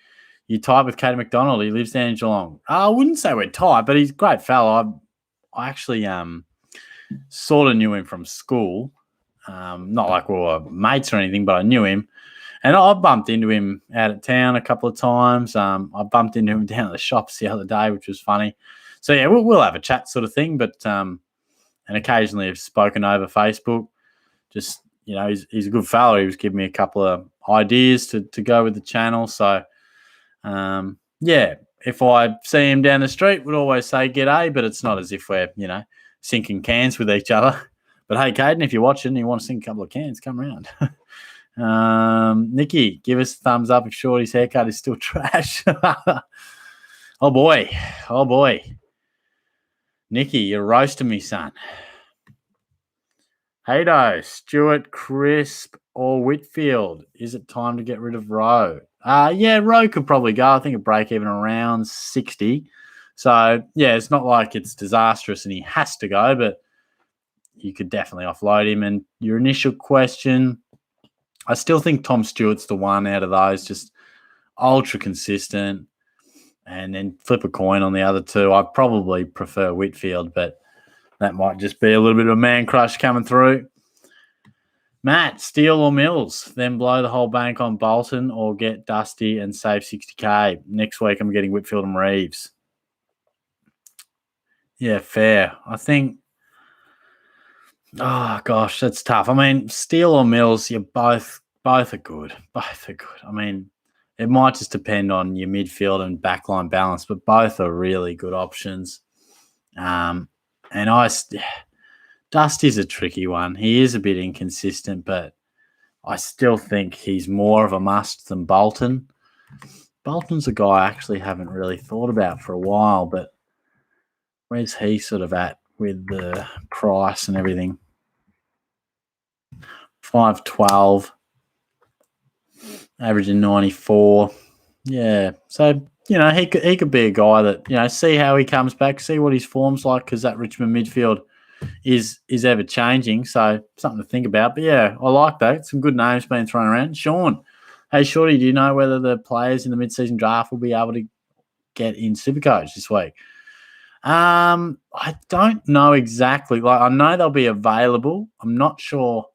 you tight with Katie McDonald? He lives down in Geelong. I wouldn't say we're tight, but he's a great fella. I actually sort of knew him from school. Not like we were mates or anything, but I knew him. And I bumped into him out at town a couple of times. I bumped into him down at the shops the other day, which was funny. So, yeah, we'll have a chat sort of thing. But and occasionally have spoken over Facebook. Just, he's a good fella. He was giving me a couple of ideas to go with the channel. So, yeah, if I see him down the street, we'd always say g'day, but it's not as if we're, sinking cans with each other. But hey, Caden, if you're watching and you want to sink a couple of cans, come around. Nikki, give us a thumbs up if Shorty's haircut is still trash. Oh, boy. Nikki, you're roasting me, son. Haydo, Stewart, Crisp, or Whitfield? Is it time to get rid of Rowe? Yeah, Rowe could probably go. I think a break even around 60. So, yeah, it's not like it's disastrous and he has to go, but you could definitely offload him. And your initial question, I still think Tom Stewart's the one out of those, just ultra consistent. And then flip a coin on the other two. I probably prefer Whitfield, but that might just be a little bit of a man crush coming through. Matt, Steele or Mills? Then blow the whole bank on Bolton or get Dusty and save 60K. Next week I'm getting Whitfield and Reeves. Yeah, fair. I think, oh gosh, that's tough. I mean, Steele or Mills, you're both are good. Both are good. I mean, it might just depend on your midfield and backline balance, but both are really good options. Dusty's a tricky one. He is a bit inconsistent, but I still think he's more of a must than Bolton. Bolton's a guy I actually haven't really thought about for a while, but where's he sort of at with the price and everything? 512, averaging 94. Yeah, so he could be a guy that see how he comes back, see what his form's like, because that Richmond midfield is ever changing. So something to think about. But yeah, I like that. Some good names being thrown around. Sean, hey Shorty, do you know whether the players in the mid-season draft will be able to get in Supercoach this week? I don't know exactly. Like, I know they'll be available. I'm not sure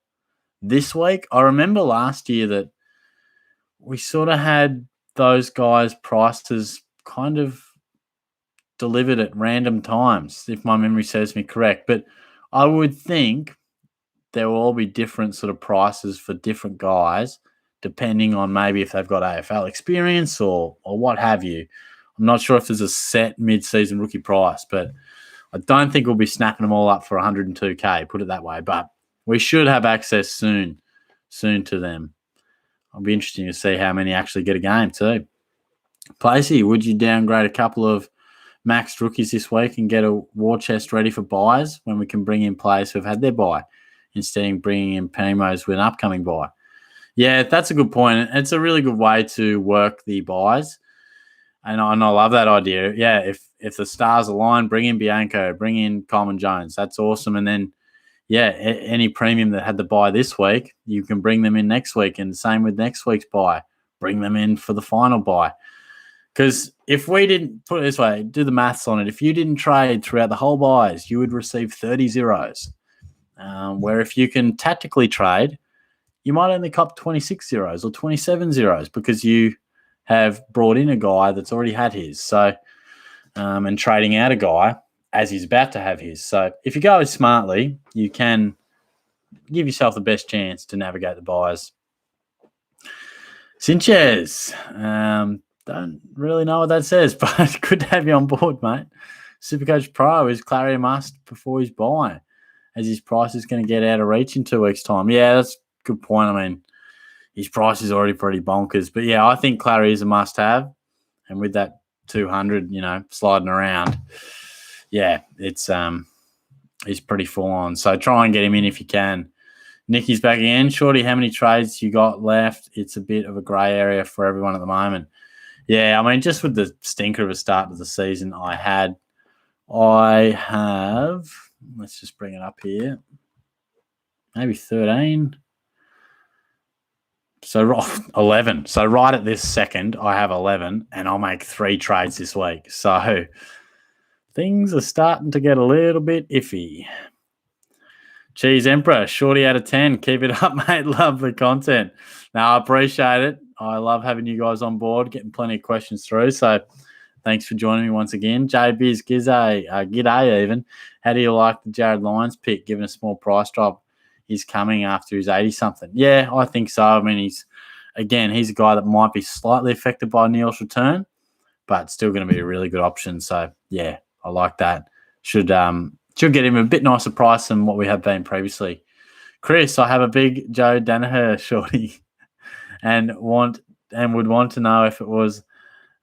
this week. I remember last year that we sort of had those guys' prices kind of delivered at random times, if my memory serves me correct. But I would think there will all be different sort of prices for different guys, depending on maybe if they've got AFL experience or what have you. I'm not sure if there's a set mid-season rookie price, but I don't think we'll be snapping them all up for 102K, put it that way. But we should have access soon to them. It'll be interesting to see how many actually get a game too. Placey, would you downgrade a couple of maxed rookies this week and get a war chest ready for buys when we can bring in players who have had their buy instead of bringing in Primos with an upcoming buy? Yeah, that's a good point. It's a really good way to work the buys. And I love that idea. Yeah, if the stars align, bring in Bianco, bring in Coleman Jones. That's awesome. And then, yeah, any premium that had the buy this week, you can bring them in next week. And same with next week's buy. Bring them in for the final buy. Because if we didn't, put it this way, do the maths on it. If you didn't trade throughout the whole buys, you would receive 30 zeros. Where if you can tactically trade, you might only cop 26 zeros or 27 zeros because you have brought in a guy that's already had his. So, and trading out a guy as he's about to have his. So if you go smartly, you can give yourself the best chance to navigate the buys. Sanchez, don't really know what that says, but good to have you on board, mate. Supercoach Pro is Clary a must before his buy, as his price is going to get out of reach in 2 weeks' time. Yeah, that's a good point. I mean, his price is already pretty bonkers. But, yeah, I think Clary is a must-have. And with that 200, sliding around, yeah, it's pretty full-on. So try and get him in if you can. Nicky's back again. Shorty, how many trades you got left? It's a bit of a grey area for everyone at the moment. Yeah, I mean, just with the stinker of a start to the season I have, let's just bring it up here, maybe 13. So 11. So right at this second, I have 11, and I'll make 3 trades this week. So things are starting to get a little bit iffy. Cheese Emperor, Shorty out of 10. Keep it up, mate. Love the content. Now, I appreciate it. I love having you guys on board, getting plenty of questions through. So thanks for joining me once again. JBiz Gizay, g'day even. How do you like the Jared Lyons pick, given a small price drop is coming after his 80-something? Yeah, I think so. I mean, he's a guy that might be slightly affected by Neil's return, but still going to be a really good option. So, yeah, I like that. Should get him a bit nicer price than what we have been previously. Chris, I have a big Joe Danaher shorty and would want to know if it was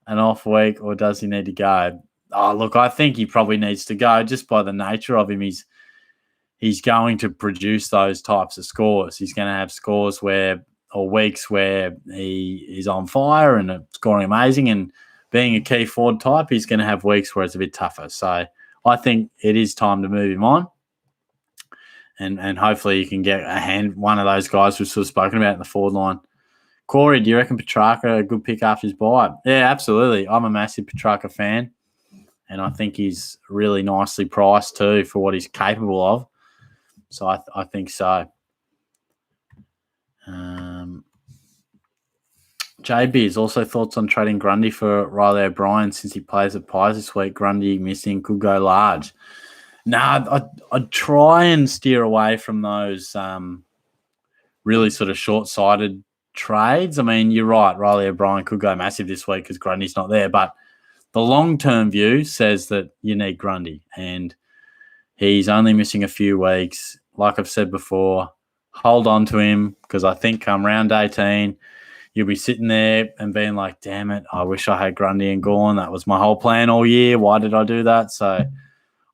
an off week or does he need to go? Oh, look, I think he probably needs to go just by the nature of him. He's going to produce those types of scores. He's going to have scores weeks where he is on fire and scoring amazing, and being a key forward type, he's going to have weeks where it's a bit tougher. So I think it is time to move him on. And hopefully you can get one of those guys we've sort of spoken about in the forward line. Corey, do you reckon Petrarca a good pick after his buy? Yeah, absolutely. I'm a massive Petrarca fan, and I think he's really nicely priced too for what he's capable of. So I think so. JB has also thoughts on trading Grundy for Riley O'Brien since he plays at Pies this week. Grundy missing could go large. I'd try and steer away from those really sort of short-sighted trades. I mean, you're right. Riley O'Brien could go massive this week because Grundy's not there. But the long-term view says that you need Grundy, and he's only missing a few weeks. Like I've said before, hold on to him because I think come round 18, you'll be sitting there and being like, damn it, I wish I had Grundy and Gorn. That was my whole plan all year. Why did I do that? So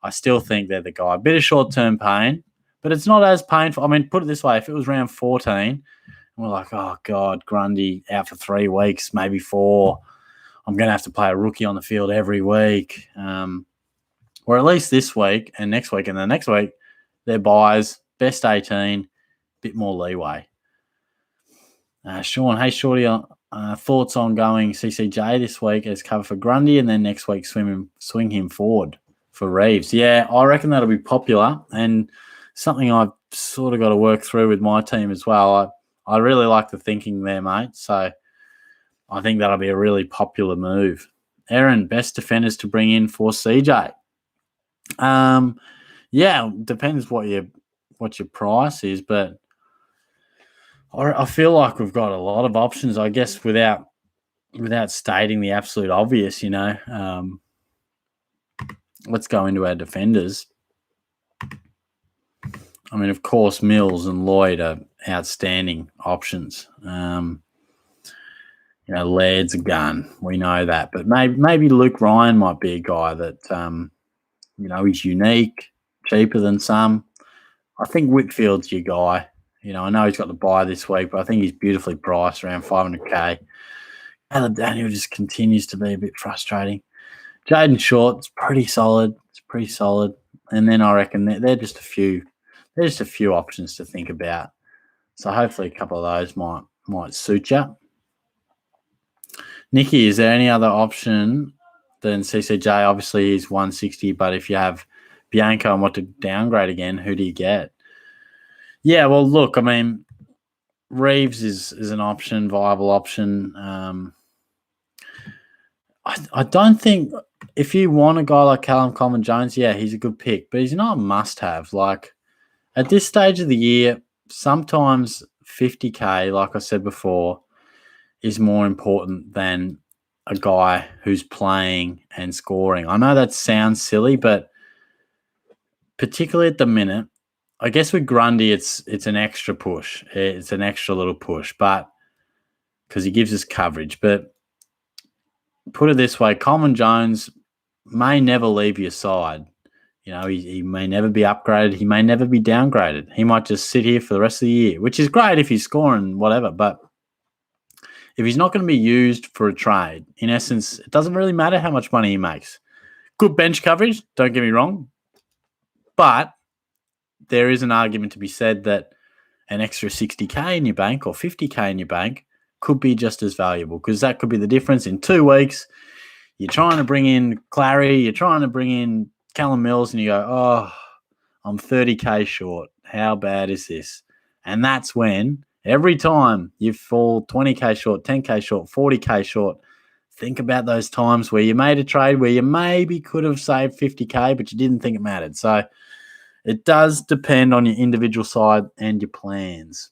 I still think they're the guy. A bit of short-term pain, but it's not as painful. I mean, put it this way, if it was round 14, and we're like, oh, God, Grundy out for 3 weeks, maybe 4, I'm going to have to play a rookie on the field every week. Or at least this week and next week and the next week, They're buys, best 18, bit more leeway. Sean, hey, Shorty, thoughts on going CCJ this week as cover for Grundy and then next week swing him forward for Reeves? Yeah, I reckon that'll be popular and something I've sort of got to work through with my team as well. I really like the thinking there, mate. So I think that'll be a really popular move. Aaron, best defenders to bring in for CJ? Yeah, depends what your price is, but I feel like we've got a lot of options, I guess, without stating the absolute obvious, let's go into our defenders. I mean, of course, Mills and Lloyd are outstanding options. Laird's a gun. We know that. But maybe Luke Ryan might be a guy that, he's unique, cheaper than some. I think Whitfield's your guy. I know he's got the buy this week, but I think he's beautifully priced around 500k. Caleb Daniel just continues to be a bit frustrating. Jaden Short's pretty solid. It's pretty solid. And then I reckon they're just a few options to think about. So hopefully a couple of those might suit you. Nikki, is there any other option than CCJ? Obviously he's 160, but if you have Bianco and want to downgrade again, who do you get? Yeah, well, look, I mean, Reeves is an option, viable option. I don't think if you want a guy like Callum Coleman-Jones, yeah, he's a good pick, but he's not a must-have. Like, at this stage of the year, sometimes 50k, like I said before, is more important than a guy who's playing and scoring. I know that sounds silly, but particularly at the minute, I guess with Grundy, it's an extra push. It's an extra little push, but because he gives us coverage. But put it this way, Coleman-Jones may never leave your side. He may never be upgraded. He may never be downgraded. He might just sit here for the rest of the year, which is great if he's scoring whatever. But if he's not going to be used for a trade, in essence, it doesn't really matter how much money he makes. Good bench coverage, don't get me wrong. But there is an argument to be said that an extra 60k in your bank or 50k in your bank could be just as valuable because that could be the difference in 2 weeks. You're trying to bring in Clary, you're trying to bring in Callum Mills, and you go, oh, I'm 30k short. How bad is this? And that's when every time you fall 20k short, 10k short, 40k short, think about those times where you made a trade where you maybe could have saved 50k, but you didn't think it mattered. So it does depend on your individual side and your plans.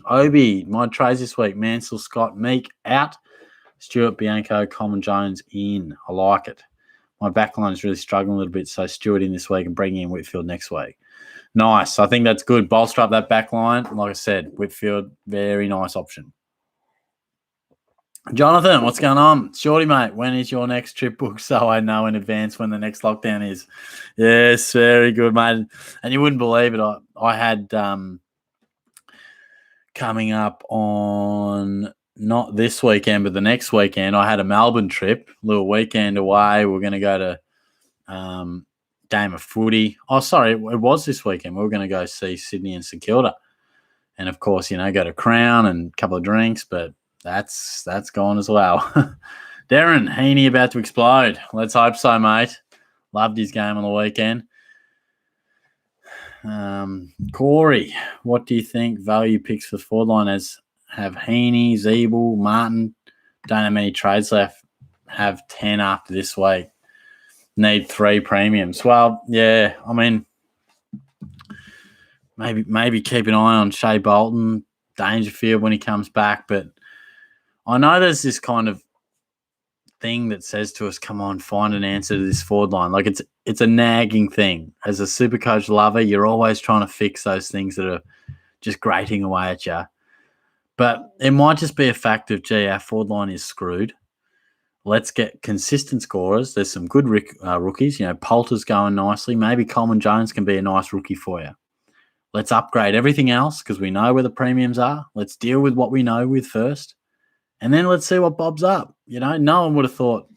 Obi, my trades this week, Mansell, Scott, Meek out, Stewart, Bianco, Coleman-Jones in. I like it. My backline is really struggling a little bit, so Stewart in this week and bringing in Whitfield next week. Nice. I think that's good. Bolster up that backline. Like I said, Whitfield, very nice option. Jonathan, what's going on? Shorty, mate, when is your next trip booked so I know in advance when the next lockdown is? Yes, very good, mate. And you wouldn't believe it. I had coming up on not this weekend, but the next weekend, I had a Melbourne trip, little weekend away. We're going to go to game of footy. Oh, sorry, it was this weekend. We were going to go see Sydney and St Kilda. And, of course, go to Crown and a couple of drinks, but that's gone as well. Darren, Heaney about to explode. Let's hope so, mate. Loved his game on the weekend. Corey, what do you think value picks for the forward line have Heaney, Zeeble, Martin? Don't have many trades left. Have 10 after this week. Need 3 premiums. Well, yeah, I mean, maybe keep an eye on Shea Bolton, Dangerfield when he comes back, but I know there's this kind of thing that says to us, come on, find an answer to this forward line. Like it's a nagging thing. As a Supercoach lover, you're always trying to fix those things that are just grating away at you. But it might just be a fact of, gee, our forward line is screwed. Let's get consistent scorers. There's some good rookies. Poulter's going nicely. Maybe Coleman-Jones can be a nice rookie for you. Let's upgrade everything else because we know where the premiums are. Let's deal with what we know with first. And then let's see what bobs up. No one would have thought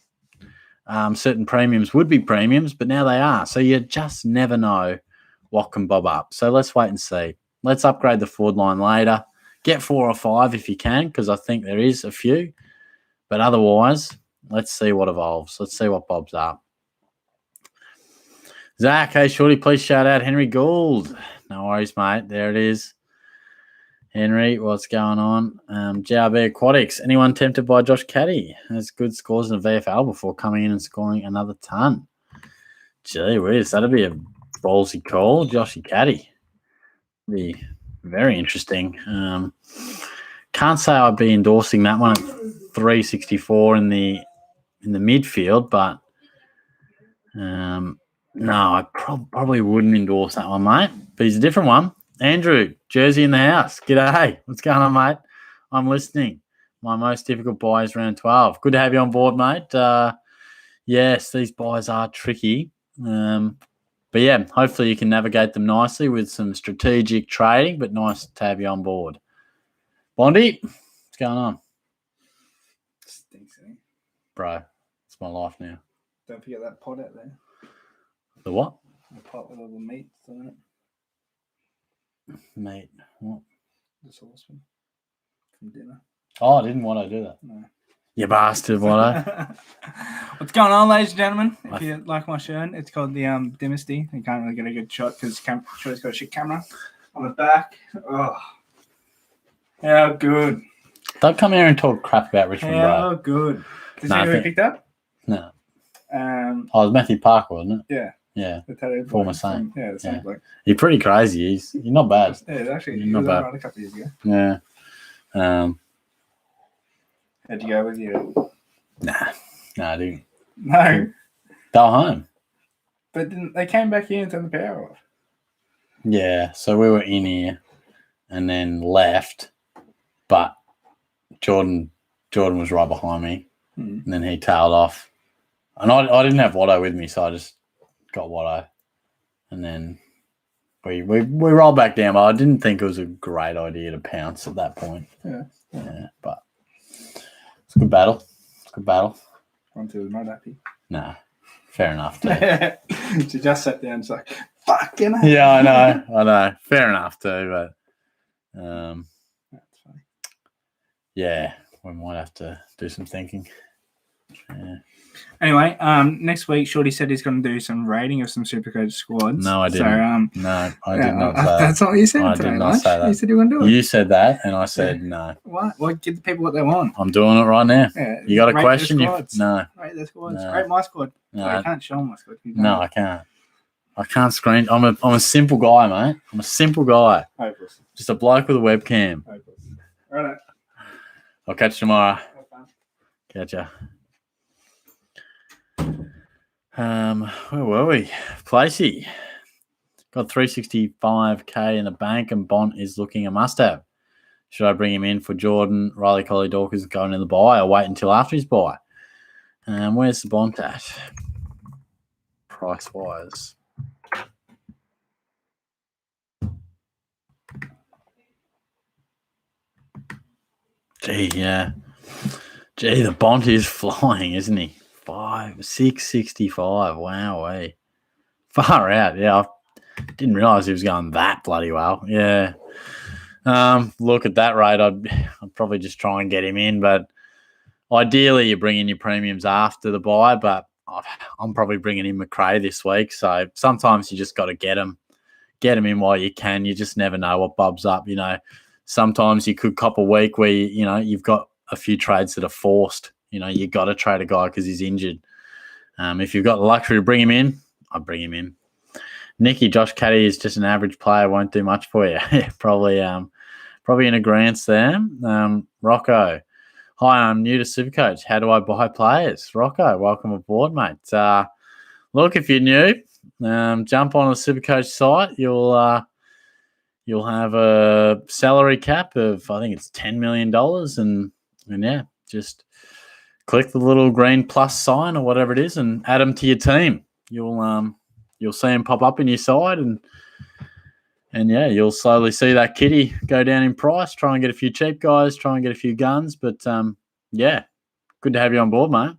certain premiums would be premiums, but now they are. So you just never know what can bob up. So let's wait and see. Let's upgrade the forward line later. Get 4 or 5 if you can, because I think there is a few. But otherwise, let's see what evolves. Let's see what bobs up. Zach, hey, shorty, please shout out Henry Gould. No worries, mate. There it is. Henry, what's going on? JRB Aquatics. Anyone tempted by Josh Caddy? Has good scores in the VFL before coming in and scoring another ton. Gee whiz, that'd be a ballsy call. Joshy Caddy. Be very interesting. Can't say I'd be endorsing that one at 364 in the midfield, but no, I probably wouldn't endorse that one, mate. But he's a different one. Andrew, Jersey in the house. G'day. What's going on, mate? I'm listening. My most difficult buy is round 12. Good to have you on board, mate. Yes, these buys are tricky. But yeah, hopefully you can navigate them nicely with some strategic trading, but nice to have you on board. Bondi, what's going on? Stinks, eh? Bro, it's my life now. Don't forget that pot out there. The what? The pot with all the meat on it. Mate, what? The saucepan from dinner. Oh, I didn't want to do that. No. You bastard, Watto. What's going on, ladies and gentlemen? If you like my shirt, it's called the Dynasty. You can't really get a good shot because Shorty's got a shit camera on the back. Oh, how good! Don't come here and talk crap about Richmond, How bro. good! Did No, you I know who think- we picked up? No. Um, Oh, it was Matthew Parker, wasn't it? yeah, Yeah. the tattoo Former bloke Saint. from- Yeah, the same Yeah. bloke. You're pretty crazy. You're not bad. Yeah, actually, You're he not was bad. alright a couple of years ago. Yeah. How'd you go with you? Nah, I didn't. No, They were home. but then they came back here and turned the power off. Yeah, so we were in here and then left, but Jordan was right behind me, and then he tailed off. And I didn't have Watto with me, so I just got Watto. And then we rolled back down, but I didn't think it was a great idea to pounce at that point. Yeah, but it's a good battle. Until was not happy. Nah, fair enough. Too. She just sat down and was like, fucking hell. Yeah, I know. Fair enough too, but That's funny. yeah, we might have to do some thinking. Yeah. Anyway, next week, Shorty said he's going to do some rating of some Supercoach squads. No, I didn't. So, No, I did not say that. That's not what you said I today, did not Lunch. say that. You said you were going to do it. You said that, and I said no. What? Well, give the people what they want. I'm doing it right now. Yeah, You got a rate question? their You, squads. no, Rate their squads. No. Rate my squad. no, I can't show my squad. You no, don't. I can't. I can't screen. I'm a simple guy, mate. I'm a simple guy. Hopeless. Just a bloke with a webcam. Hopeless. Right. I'll catch you tomorrow. Have fun. Catch ya. Where were we? Placey. Got 365k in the bank, and Bont is looking a must-have. Should I bring him in for Jordan, Riley Collie Dawkins going in the buy, or wait until after his buy? Where's the Bont at? Price-wise. Gee, yeah. Gee, the Bont is flying, isn't he? 665. Wow, far out. Yeah, I didn't realize he was going that bloody well. Yeah. Look at that rate. I'd probably just try and get him in, but ideally you bring in your premiums after the buy. But I'm probably bringing in McRae this week, so sometimes you just got to get him in while you can. You just never know what bubs up. You know, sometimes you could cop a week where you've got a few trades that are forced. You know, you got to trade a guy because he's injured. If you've got the luxury to bring him in, I'd bring him in. Nicky, Josh Caddy is just an average player, won't do much for you. Probably in agreement there. Rocco, hi, I'm new to Supercoach. How do I buy players? Rocco, welcome aboard, mate. Look, if you're new, jump on the Supercoach site. You'll have a salary cap of, I think it's $10 million, and yeah, just click the little green plus sign or whatever it is and add them to your team. You'll see them pop up in your side, and yeah, you'll slowly see that kitty go down in price. Try and get a few cheap guys, try and get a few guns, but yeah, good to have you on board, mate.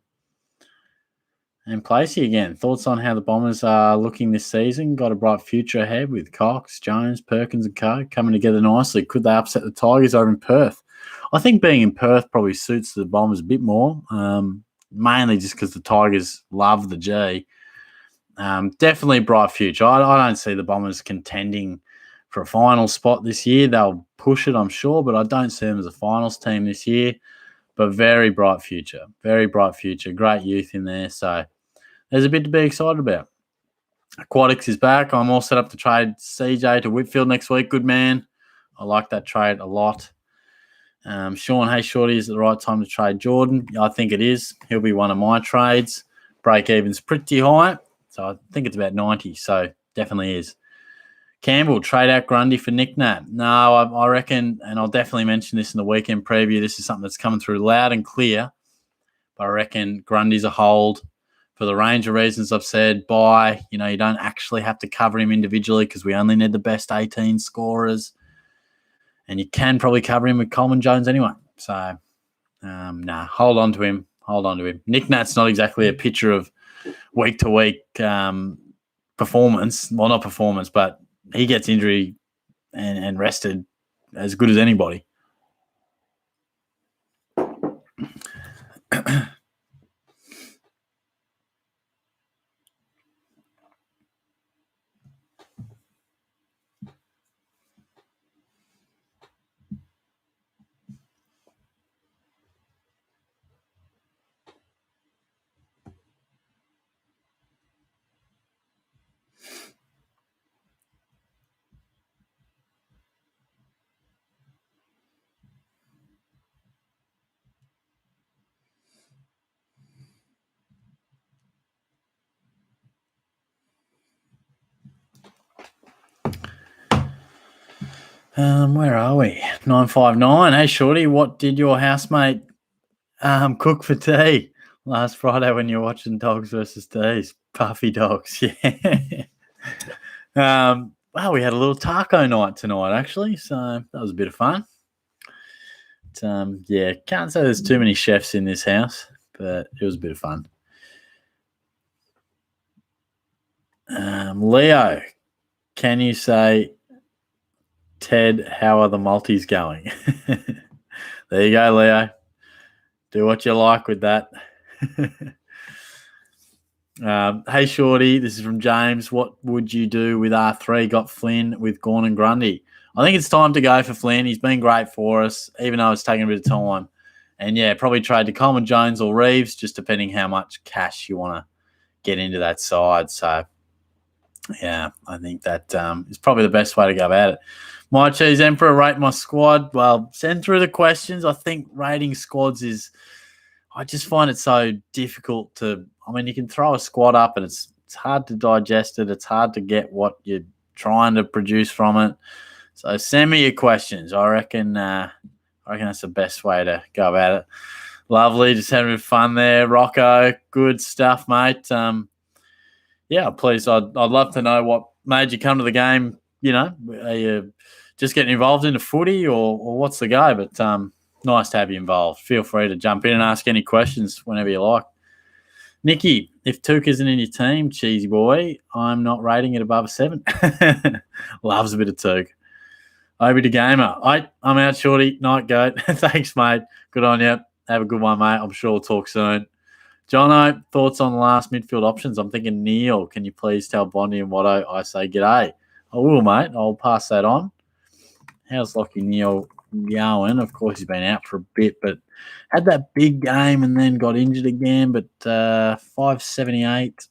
And Placey again. Thoughts on how the Bombers are looking this season? Got a bright future ahead with Cox, Jones, Perkins and co. coming together nicely. Could they upset the Tigers over in Perth? I think being in Perth probably suits the Bombers a bit more, mainly just because the Tigers love the G. Definitely a bright future. I don't see the Bombers contending for a final spot this year. They'll push it, I'm sure, but I don't see them as a finals team this year. But very bright future. Very bright future. Great youth in there. So there's a bit to be excited about. Aquatics is back. I'm all set up to trade CJ to Whitfield next week. Good man. I like that trade a lot. Sean, hey, Shorty, is it the right time to trade Jordan? I think it is. He'll be one of my trades. Break-even's pretty high. So I think it's about 90. So definitely is. Campbell, trade out Grundy for Nick Nat. No, I reckon, and I'll definitely mention this in the weekend preview, this is something that's coming through loud and clear. But I reckon Grundy's a hold for the range of reasons I've said. You don't actually have to cover him individually because we only need the best 18 scorers. And you can probably cover him with Coleman Jones anyway. So, hold on to him. Hold on to him. Nick Nat's not exactly a picture of week-to-week performance. Well, not performance, but he gets injury and rested as good as anybody. Where are we? 959. Hey, Shorty, what did your housemate cook for tea last Friday when you were watching Dogs versus Tees? Puffy Dogs, yeah. We had a little taco night tonight, actually, so that was a bit of fun. But, can't say there's too many chefs in this house, but it was a bit of fun. Leo, can you say, Ted, how are the multis going? There you go, Leo. Do what you like with that. Hey, Shorty, this is from James. What would you do with R3? Got Flynn with Gawn and Grundy. I think it's time to go for Flynn. He's been great for us, even though it's taken a bit of time. And, probably trade to Coleman Jones or Reeves, just depending how much cash you want to get into that side. So, I think that is probably the best way to go about it. My Cheese Emperor, rate my squad. Well, send through the questions. I think rating squads I just find it so difficult to, you can throw a squad up and it's hard to digest it. It's hard to get what you're trying to produce from it. So send me your questions. I reckon that's the best way to go about it. Lovely. Just having fun there. Rocco, good stuff, mate. Please, I'd love to know what made you come to the game. Are you just getting involved in the footy or what's the go? But nice to have you involved. Feel free to jump in and ask any questions whenever you like. Nikki, if Took isn't in your team, cheesy boy, I'm not rating it above a 7. Loves a bit of Took. Over to Gamer. I'm out, Shorty. Night goat. Thanks, mate. Good on you. Have a good one, mate. I'm sure we'll talk soon. Jono, thoughts on the last midfield options? I'm thinking Neil. Can you please tell Bondi and Watto I say g'day? I will, mate. I'll pass that on. How's Lockie Neal going? Of course, he's been out for a bit, but had that big game and then got injured again. But 578.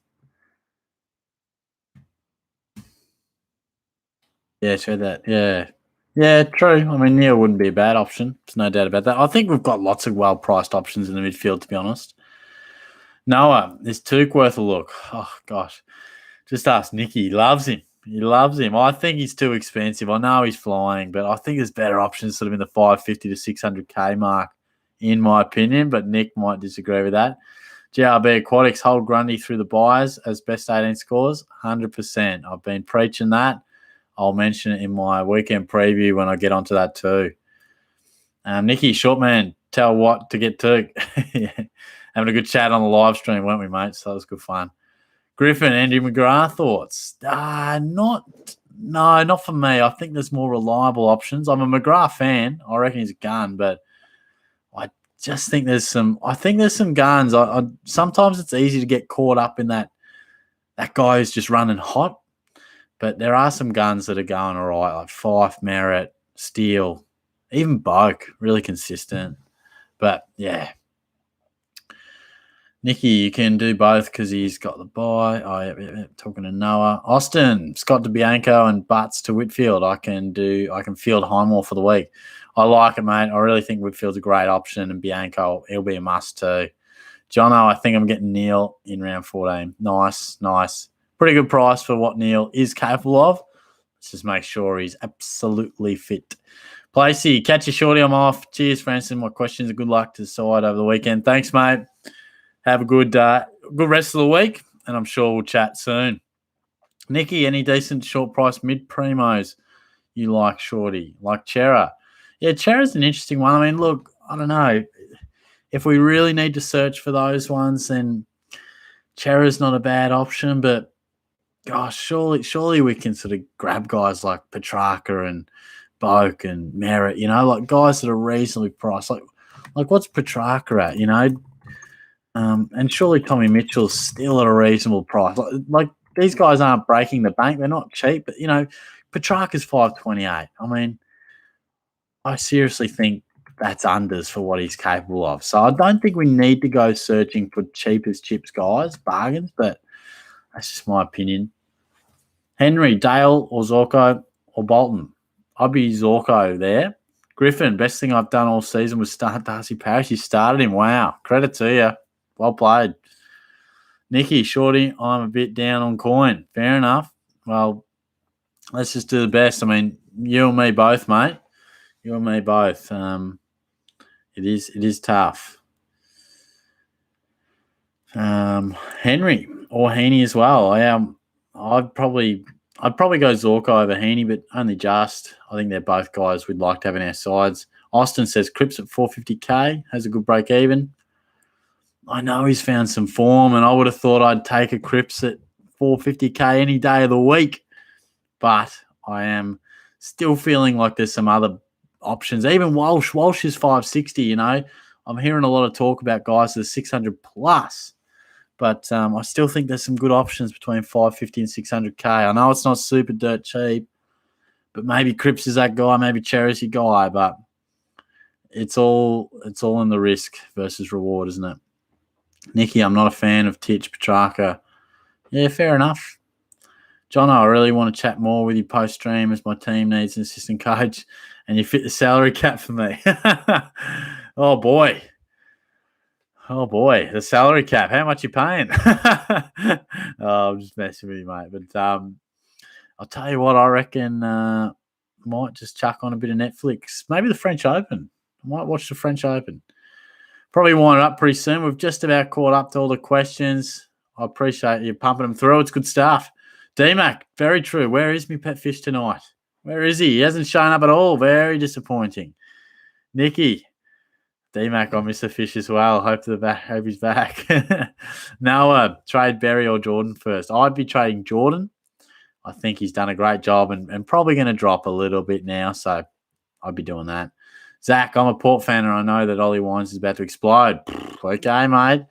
Yeah, said that. Yeah, true. Neal wouldn't be a bad option. There's no doubt about that. I think we've got lots of well-priced options in the midfield, to be honest. Noah, is Took worth a look? Oh, gosh. Just ask Nicky. He loves him. I think he's too expensive. I know he's flying, but I think there's better options sort of in the 550 to 600K mark, in my opinion, but Nick might disagree with that. GRB Aquatics, hold Grundy through the buys as best 18 scores, 100%. I've been preaching that. I'll mention it in my weekend preview when I get onto that too. Nicky, short man, tell what to get to. having a good chat on the live stream, weren't we, mate? So that was good fun. Griffin, Andrew McGrath thoughts? Not for me. I think there's more reliable options. I'm a McGrath fan. I reckon he's a gun, but I just think there's some. I think there's some guns. Sometimes it's easy to get caught up in that guy who's just running hot, but there are some guns that are going all right, like Fife, Merritt, Steele, even Boak, really consistent. But yeah. Nicky, you can do both because he's got the bye. Oh, yeah, talking to Noah. Austin, Scott DeBianco and Butts to Whitfield. I can field Highmore for the week. I like it, mate. I really think Whitfield's a great option, and Bianco, he'll be a must too. Jono, I think I'm getting Neil in round 14. Nice. Pretty good price for what Neil is capable of. Let's just make sure he's absolutely fit. Placey, catch you shorty. I'm off. Cheers for answering my questions. Good luck to the side over the weekend. Thanks, mate. Have a good rest of the week, and I'm sure we'll chat soon. Nicky, any decent short price mid primos you like, shorty? Like Chera? Yeah, Chera's an interesting one. I mean, look, I don't know. If we really need to search for those ones, then Chera's not a bad option, but gosh, surely we can sort of grab guys like Petrarca and Boak and Merritt, like guys that are reasonably priced. Like what's Petrarca at, and surely Tommy Mitchell's still at a reasonable price. Like these guys aren't breaking the bank; they're not cheap. But Petrarca's $5.28. I mean, I seriously think that's unders for what he's capable of. So I don't think we need to go searching for cheap as chips guys, bargains. But that's just my opinion. Henry, Dale, or Zorko, or Bolton. I'd be Zorko there. Griffin, best thing I've done all season was start Darcy Parish. You started him. Wow, credit to you. Well played. Nicky, shorty, I'm a bit down on coin. Fair enough. Well, let's just do the best. I mean, you and me both, mate. You and me both. It is tough. Henry or Heaney as well. I'd probably go Zorko over Heaney, but only just. I think they're both guys we'd like to have in our sides. Austin says Cripps at 450k has a good break even. I know he's found some form, and I would have thought I'd take a Cripps at 450k any day of the week. But I am still feeling like there's some other options. Even Walsh is 560, I'm hearing a lot of talk about guys that are 600 plus. But I still think there's some good options between 550 and 600k. I know it's not super dirt cheap, but maybe Cripps is that guy, maybe Cherry's your guy, but it's all in the risk versus reward, isn't it? Nicky, I'm not a fan of Titch, Petrarca. Yeah, fair enough. John, I really want to chat more with you post-stream as my team needs an assistant coach and you fit the salary cap for me. Oh, boy. The salary cap. How much you paying? I'm just messing with you, mate. But I'll tell you what, I reckon might just chuck on a bit of Netflix. Maybe the French Open. I might watch the French Open. Probably wind it up pretty soon. We've just about caught up to all the questions. I appreciate you pumping them through. It's good stuff. D-Mac, very true. Where is me pet fish tonight? Where is he? He hasn't shown up at all. Very disappointing. Nicky, D-Mac, I miss the fish as well. Hope he's back. Noah, trade Berry or Jordan first. I'd be trading Jordan. I think he's done a great job and probably going to drop a little bit now, so I'd be doing that. Zach, I'm a Port fan and I know that Ollie Wines is about to explode. Okay, mate.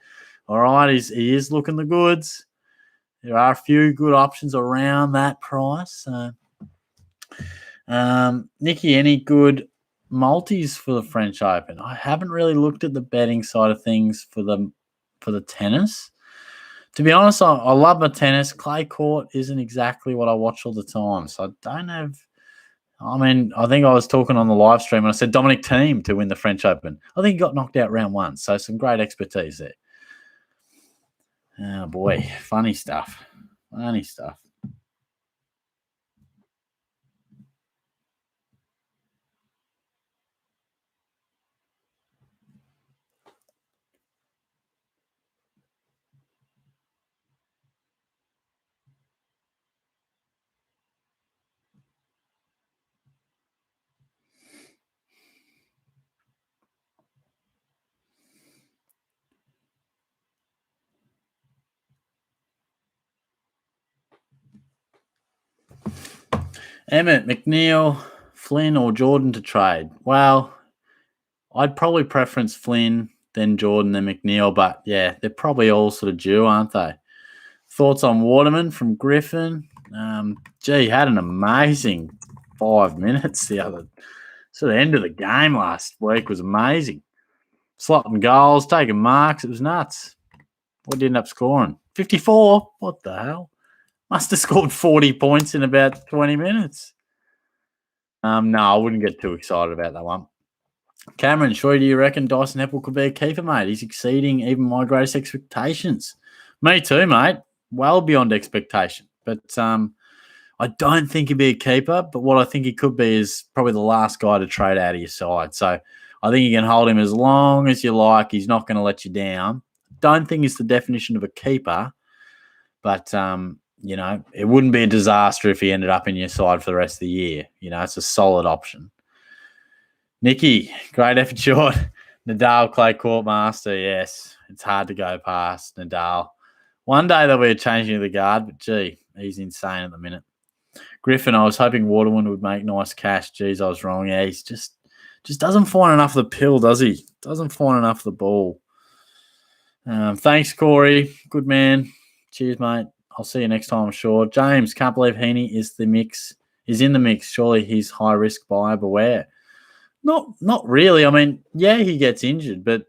All right, he is looking the goods. There are a few good options around that price. Nicky, any good multis for the French Open? I haven't really looked at the betting side of things for the tennis. To be honest, I love my tennis. Clay court isn't exactly what I watch all the time, so I don't have. I mean, I think I was talking on the live stream and I said Dominic Thiem to win the French Open. I think he got knocked out round one, so some great expertise there. Oh, boy. Funny stuff. Emmett, McNeil, Flynn, or Jordan to trade? Well, I'd probably preference Flynn, then Jordan, then McNeil, but yeah, they're probably all sort of due, aren't they? Thoughts on Waterman from Griffin? Had an amazing 5 minutes the other. So the end of the game last week was amazing. Slotting goals, taking marks. It was nuts. What did he end up scoring? 54? What the hell? Must have scored 40 points in about 20 minutes. No, I wouldn't get too excited about that one. Cameron, sure, do you reckon Dyson Heppel could be a keeper, mate? He's exceeding even my greatest expectations. Me too, mate. Well beyond expectation. But I don't think he'd be a keeper, but what I think he could be is probably the last guy to trade out of your side. So I think you can hold him as long as you like. He's not going to let you down. Don't think it's the definition of a keeper, but, it wouldn't be a disaster if he ended up in your side for the rest of the year. It's a solid option. Nicky, great effort short. Nadal, clay court master. Yes, it's hard to go past Nadal. One day there'll be a changing of the guard, but gee, he's insane at the minute. Griffin, I was hoping Waterman would make nice cash. Geez, I was wrong. Yeah, he's just doesn't find enough of the pill, does he? Doesn't find enough of the ball. Thanks, Corey. Good man. Cheers, mate. I'll see you next time, I'm sure. James, can't believe Heaney is in the mix. Surely he's high risk buyer beware. Not really. I mean, yeah, he gets injured, but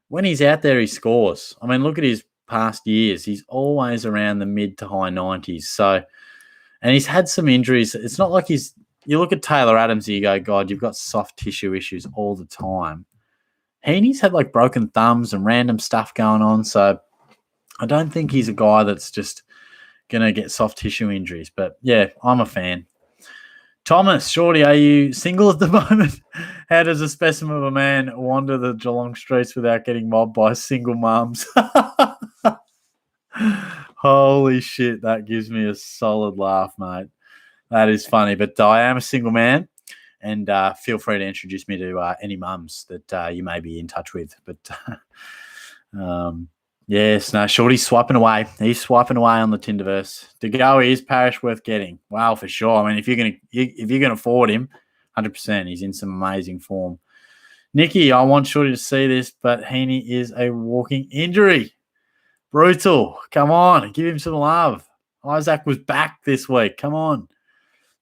when he's out there, he scores. I mean, look at his past years. He's always around the mid to high 90s. So, and he's had some injuries. It's not like you look at Taylor Adams and you go, God, you've got soft tissue issues all the time. Heaney's had like broken thumbs and random stuff going on. So I don't think he's a guy that's just going to get soft tissue injuries. But yeah, I'm a fan. Thomas, Shorty, are you single at the moment? How does a specimen of a man wander the Geelong streets without getting mobbed by single mums? Holy shit, that gives me a solid laugh, mate. That is funny. But I am a single man, and feel free to introduce me to any mums that you may be in touch with. But yes, no, Shorty's swiping away. He's swiping away on the Tinderverse. To go is Parish worth getting. Wow, for sure. I mean, if you're gonna afford him, 100%, he's in some amazing form. Nicky, I want Shorty to see this, but Heaney is a walking injury. Brutal. Come on, give him some love. Isaac was back this week. Come on.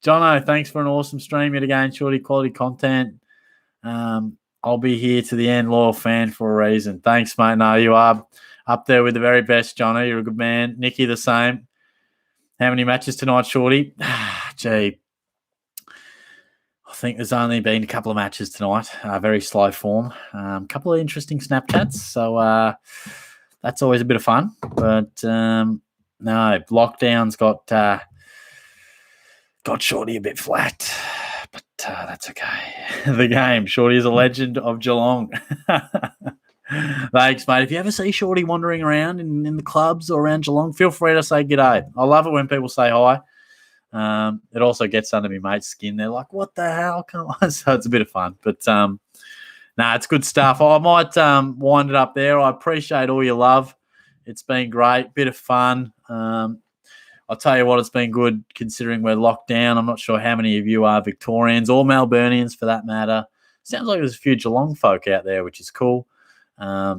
Jono, thanks for an awesome stream yet again. Shorty, quality content. I'll be here to the end, loyal fan for a reason. Thanks, mate. No, you are up there with the very best, Jono. You're a good man. Nicky, the same. How many matches tonight, Shorty? Gee, I think there's only been a couple of matches tonight. Very slow form. A couple of interesting Snapchats. So that's always a bit of fun. But no, lockdown's got Shorty a bit flat. But that's okay. The game. Shorty is a legend of Geelong. Thanks, mate. If you ever see Shorty wandering around in the clubs or around Geelong, feel free to say g'day. I love it when people say hi. It also gets under my mate's skin. They're like, what the hell? Come on. So it's a bit of fun. But it's good stuff. I might wind it up there. I appreciate all your love. It's been great. Bit of fun. I'll tell you what, it's been good considering we're locked down. I'm not sure how many of you are Victorians or Melburnians for that matter. Sounds like there's a few Geelong folk out there, which is cool. But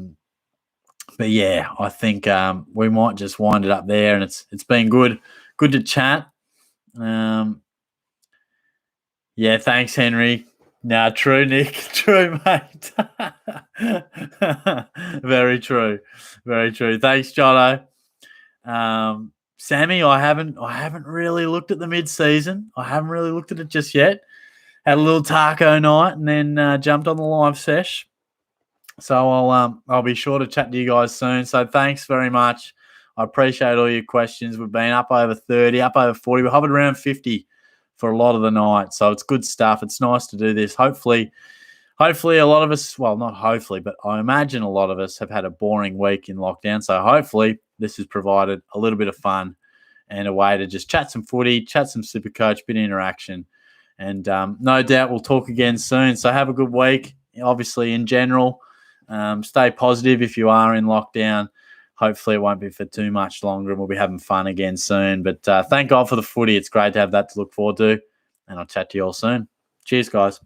yeah, I think we might just wind it up there, and it's been good to chat. Yeah, thanks, Henry. No, true, Nick. True, mate. Very true. Very true. Thanks, Jono. Sammy, I haven't really looked at the mid-season. I haven't really looked at it just yet. Had a little taco night and then jumped on the live sesh. So I'll be sure to chat to you guys soon. So thanks very much. I appreciate all your questions. We've been up over 30, up over 40. We hovered around 50 for a lot of the night. So it's good stuff. It's nice to do this. Hopefully a lot of us, well, not hopefully, but I imagine a lot of us have had a boring week in lockdown. So hopefully this has provided a little bit of fun and a way to just chat some footy, chat some Supercoach, bit of interaction. And no doubt we'll talk again soon. So have a good week. Obviously, in general, stay positive if you are in lockdown. hopefully it won't be for too much longer and we'll be having fun again soon. But thank God for the footy. It's great to have that to look forward to. And I'll chat to you all soon. Cheers, guys.